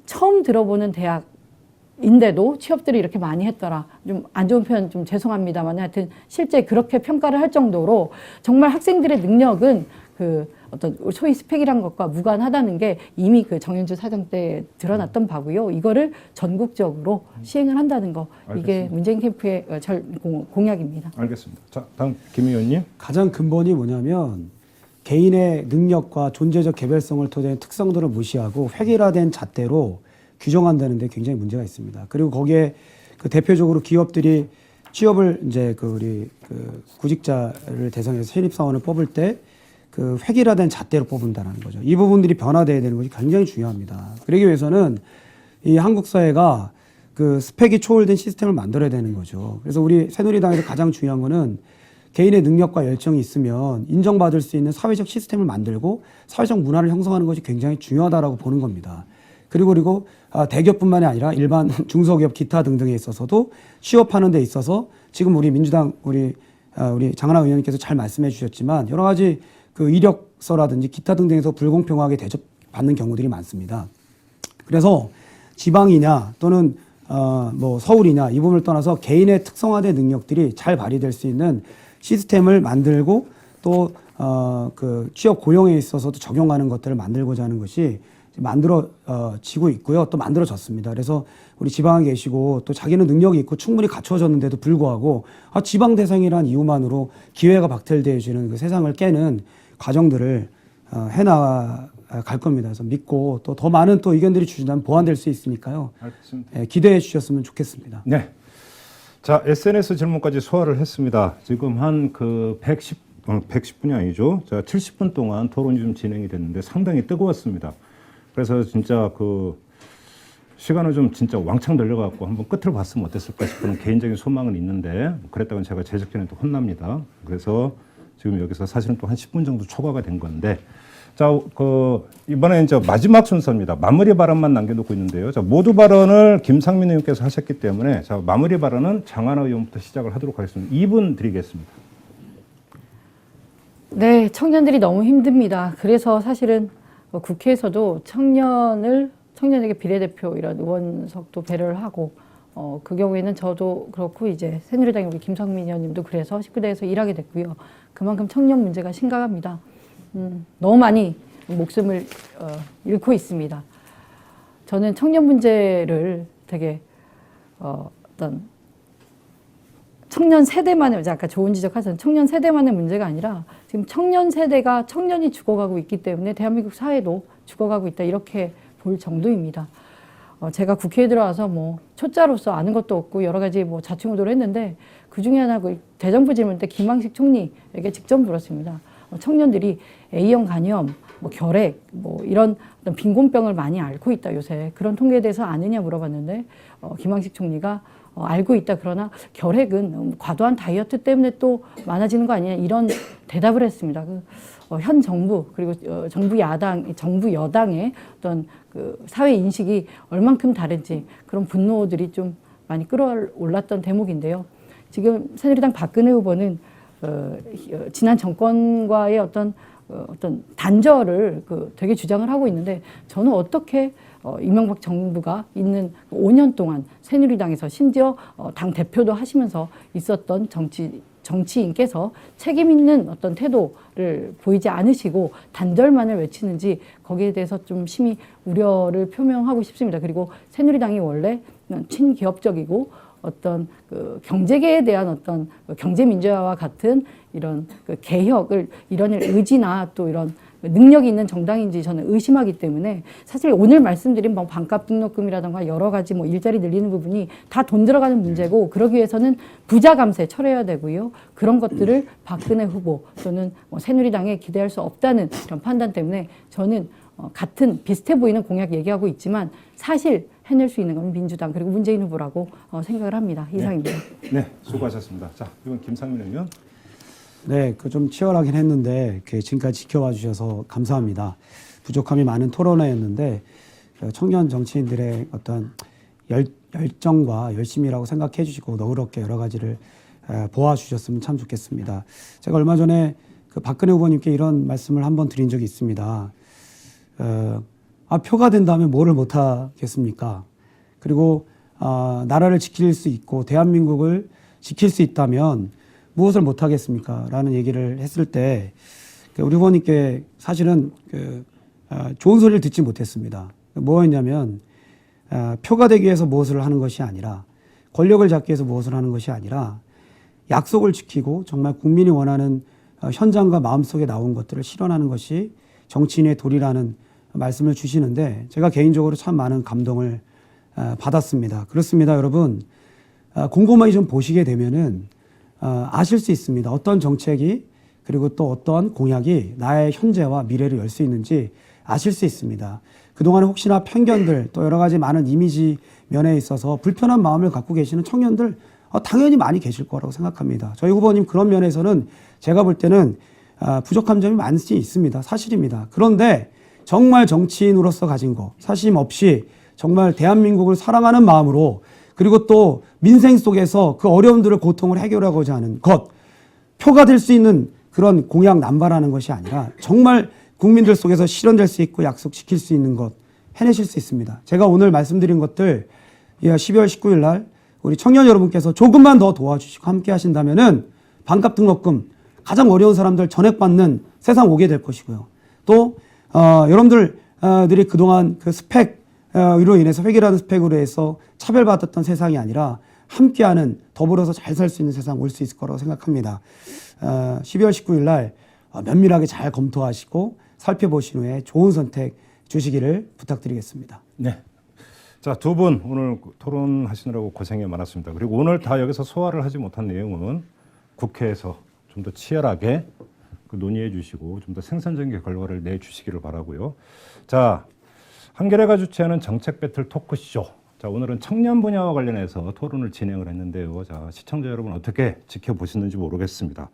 [SPEAKER 3] 처음 들어보는 대학인데도 취업들이 이렇게 많이 했더라. 좀 안 좋은 표현 좀 죄송합니다만 하여튼 실제 그렇게 평가를 할 정도로 정말 학생들의 능력은 그 어떤 소위 스펙이란 것과 무관하다는 게 이미 그 정윤주 사장 때 드러났던 바고요. 이거를 전국적으로 시행을 한다는 거, 이게
[SPEAKER 1] 알겠습니다.
[SPEAKER 3] 문재인 캠프의 공약입니다.
[SPEAKER 1] 알겠습니다. 자, 다음 김 의원님.
[SPEAKER 2] 가장 근본이 뭐냐면 개인의 능력과 존재적 개별성을 토대한 특성들을 무시하고 획일화된 잣대로 규정한다는 데 굉장히 문제가 있습니다. 그리고 거기에 그 대표적으로 기업들이 취업을 이제 그 우리 그 구직자를 대상해서 신입사원을 뽑을 때 그 획일화된 잣대로 뽑는다는 거죠. 이 부분들이 변화돼야 되는 것이 굉장히 중요합니다. 그러기 위해서는 이 한국 사회가 그 스펙이 초월된 시스템을 만들어야 되는 거죠. 그래서 우리 새누리당에서 가장 중요한 거는 개인의 능력과 열정이 있으면 인정받을 수 있는 사회적 시스템을 만들고 사회적 문화를 형성하는 것이 굉장히 중요하다라고 보는 겁니다. 그리고 대기업뿐만이 아니라 일반 중소기업 기타 등등에 있어서도 취업하는 데 있어서 지금 우리 민주당 우리 장하나 의원님께서 잘 말씀해 주셨지만 여러 가지 그 이력서라든지 기타 등등에서 불공평하게 대접받는 경우들이 많습니다. 그래서 지방이냐 또는 뭐 서울이냐 이 부분을 떠나서 개인의 특성화된 능력들이 잘 발휘될 수 있는 시스템을 만들고 또 그 취업 고용에 있어서도 적용하는 것들을 만들고자 하는 것이 만들어지고 있고요. 또 만들어졌습니다. 그래서 우리 지방에 계시고 또 자기는 능력이 있고 충분히 갖춰졌는데도 불구하고 지방 대상이란 이유만으로 기회가 박탈되어지는 그 세상을 깨는 과정들을 해나갈 겁니다. 그래서 믿고 또 더 많은 또 의견들이 주신다면 보완될 수 있으니까요.
[SPEAKER 1] 알겠습니다.
[SPEAKER 2] 기대해 주셨으면 좋겠습니다.
[SPEAKER 1] 네. 자, SNS 질문까지 소화를 했습니다. 지금 한 그 110분이 아니죠. 자, 70분 동안 토론이 좀 진행이 됐는데 상당히 뜨거웠습니다. 그래서 진짜 그 시간을 좀 진짜 왕창 늘려갖고 한번 끝을 봤으면 어땠을까 싶은 개인적인 소망은 있는데 그랬다고 제가 제작진한테 혼납니다. 그래서 지금 여기서 사실은 또 한 10분 정도 초과가 된 건데 자, 이번에 이제 마지막 순서입니다. 마무리 발언만 남겨놓고 있는데요. 자, 모두 발언을 김상민 의원께서 하셨기 때문에 자, 마무리 발언은 장하나 의원부터 시작을 하도록 하겠습니다. 2분 드리겠습니다.
[SPEAKER 3] 네, 청년들이 너무 힘듭니다. 그래서 사실은 국회에서도 청년에게 비례대표 이런 의원석도 배려를 하고 그 경우에는 저도 그렇고 이제 새누리당의 우리 김성민 의원님도 그래서 19대에서 일하게 됐고요. 그만큼 청년 문제가 심각합니다. 너무 많이 목숨을 잃고 있습니다. 저는 청년 문제를 되게 어떤 청년 세대만의 아까 좋은 지적하셨던 청년 세대만의 문제가 아니라 지금 청년 세대가 청년이 죽어가고 있기 때문에 대한민국 사회도 죽어가고 있다 이렇게 볼 정도입니다. 제가 국회에 들어와서 뭐 초짜로서 아는 것도 없고 여러 가지 뭐 자충우돌을 했는데 그 중에 하나 그 대정부 질문 때 김황식 총리에게 직접 물었습니다. 청년들이 A형 간염, 뭐 결핵, 뭐 이런 어떤 빈곤병을 많이 앓고 있다 요새 그런 통계에 대해서 아느냐 물어봤는데 김황식 총리가 알고 있다 그러나 결핵은 과도한 다이어트 때문에 또 많아지는 거 아니냐 이런 대답을 했습니다. 현 정부 그리고 정부 여당의 어떤 그 사회 인식이 얼만큼 다른지 그런 분노들이 좀 많이 끌어올랐던 대목인데요. 지금 새누리당 박근혜 후보는 지난 정권과의 어떤 단절을 되게 주장을 하고 있는데 저는 어떻게 이명박 정부가 있는 5년 동안 새누리당에서 심지어 당 대표도 하시면서 있었던 정치인께서 책임 있는 어떤 태도를 보이지 않으시고 단절만을 외치는지 거기에 대해서 좀 심히 우려를 표명하고 싶습니다. 그리고 새누리당이 원래 친기업적이고 어떤 그 경제계에 대한 어떤 경제민주화와 같은 이런 그 개혁을 이뤄낼 의지나 또 이런 능력이 있는 정당인지 저는 의심하기 때문에 사실 오늘 말씀드린 뭐 반값 등록금이라든가 여러 가지 뭐 일자리 늘리는 부분이 다 돈 들어가는 문제고 그러기 위해서는 부자 감세 철회해야 되고요. 그런 것들을 박근혜 후보 또는 뭐 새누리당에 기대할 수 없다는 그런 판단 때문에 저는 같은 비슷해 보이는 공약 얘기하고 있지만 사실 해낼 수 있는 건 민주당 그리고 문재인 후보라고 생각을 합니다. 이상입니다.
[SPEAKER 1] 네, 수고하셨습니다. 자, 이번 김상민 의원.
[SPEAKER 2] 네, 그 좀 치열하긴 했는데 지금까지 지켜봐 주셔서 감사합니다. 부족함이 많은 토론회였는데 청년 정치인들의 어떤 열정과 열심이라고 생각해 주시고 너그럽게 여러 가지를 보아 주셨으면 참 좋겠습니다. 제가 얼마 전에 그 박근혜 후보님께 이런 말씀을 한번 드린 적이 있습니다. 표가 된다면 뭐를 못하겠습니까? 그리고 나라를 지킬 수 있고 대한민국을 지킬 수 있다면 무엇을 못하겠습니까? 라는 얘기를 했을 때 우리 후보님께 사실은 좋은 소리를 듣지 못했습니다. 뭐였냐면 표가 되기 위해서 무엇을 하는 것이 아니라 권력을 잡기 위해서 무엇을 하는 것이 아니라 약속을 지키고 정말 국민이 원하는 현장과 마음속에 나온 것들을 실현하는 것이 정치인의 도리라는 말씀을 주시는데 제가 개인적으로 참 많은 감동을 받았습니다. 그렇습니다, 여러분. 곰곰이 좀 보시게 되면은 아실 수 있습니다. 어떤 정책이 그리고 또 어떤 공약이 나의 현재와 미래를 열 수 있는지 아실 수 있습니다. 그동안 혹시나 편견들 또 여러 가지 많은 이미지 면에 있어서 불편한 마음을 갖고 계시는 청년들 당연히 많이 계실 거라고 생각합니다. 저희 후보님 그런 면에서는 제가 볼 때는 부족한 점이 많이 있습니다. 사실입니다. 그런데 정말 정치인으로서 가진 거 사심 없이 정말 대한민국을 사랑하는 마음으로 그리고 또 민생 속에서 그 어려움들을 고통을 해결하고자 하는 것 표가 될 수 있는 그런 공약 남발하는 것이 아니라 정말 국민들 속에서 실현될 수 있고 약속시킬 수 있는 것 해내실 수 있습니다. 제가 오늘 말씀드린 것들 12월 19일 날 우리 청년 여러분께서 조금만 더 도와주시고 함께 하신다면은 반값 등록금 가장 어려운 사람들 전액받는 세상 오게 될 것이고요. 또 여러분들이 그동안 그 스펙으로 인해서 획일하는 스펙으로 해서 차별받았던 세상이 아니라 함께하는 더불어서 잘 살 수 있는 세상 올 수 있을 거라고 생각합니다. 12월 19일 날 면밀하게 잘 검토하시고 살펴보신 후에 좋은 선택 주시기를 부탁드리겠습니다.
[SPEAKER 1] 네. 자, 두 분 오늘 토론하시느라고 고생이 많았습니다. 그리고 오늘 다 여기서 소화를 하지 못한 내용은 국회에서 좀 더 치열하게 논의해 주시고 좀 더 생산적인 결과를 내주시기를 바라고요. 자, 한겨레가 주최하는 정책 배틀 토크쇼. 자, 오늘은 청년 분야와 관련해서 토론을 진행을 했는데요. 자, 시청자 여러분 어떻게 지켜보시는지 모르겠습니다.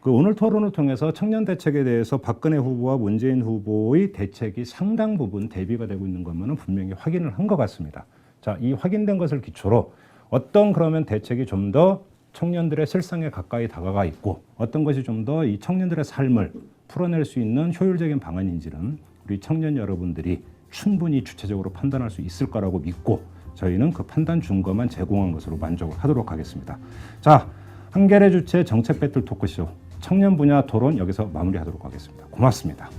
[SPEAKER 1] 오늘 토론을 통해서 청년 대책에 대해서 박근혜 후보와 문재인 후보의 대책이 상당 부분 대비가 되고 있는 것만은 분명히 확인을 한 것 같습니다. 자, 이 확인된 것을 기초로 어떤 그러면 대책이 좀 더 청년들의 실상에 가까이 다가가 있고 어떤 것이 좀 더 이 청년들의 삶을 풀어낼 수 있는 효율적인 방안인지는 우리 청년 여러분들이 충분히 주체적으로 판단할 수 있을 거라고 믿고 저희는 그 판단 준거만 제공한 것으로 만족을 하도록 하겠습니다. 자, 한겨레 주최 정책 배틀 토크쇼 청년 분야 토론 여기서 마무리하도록 하겠습니다. 고맙습니다.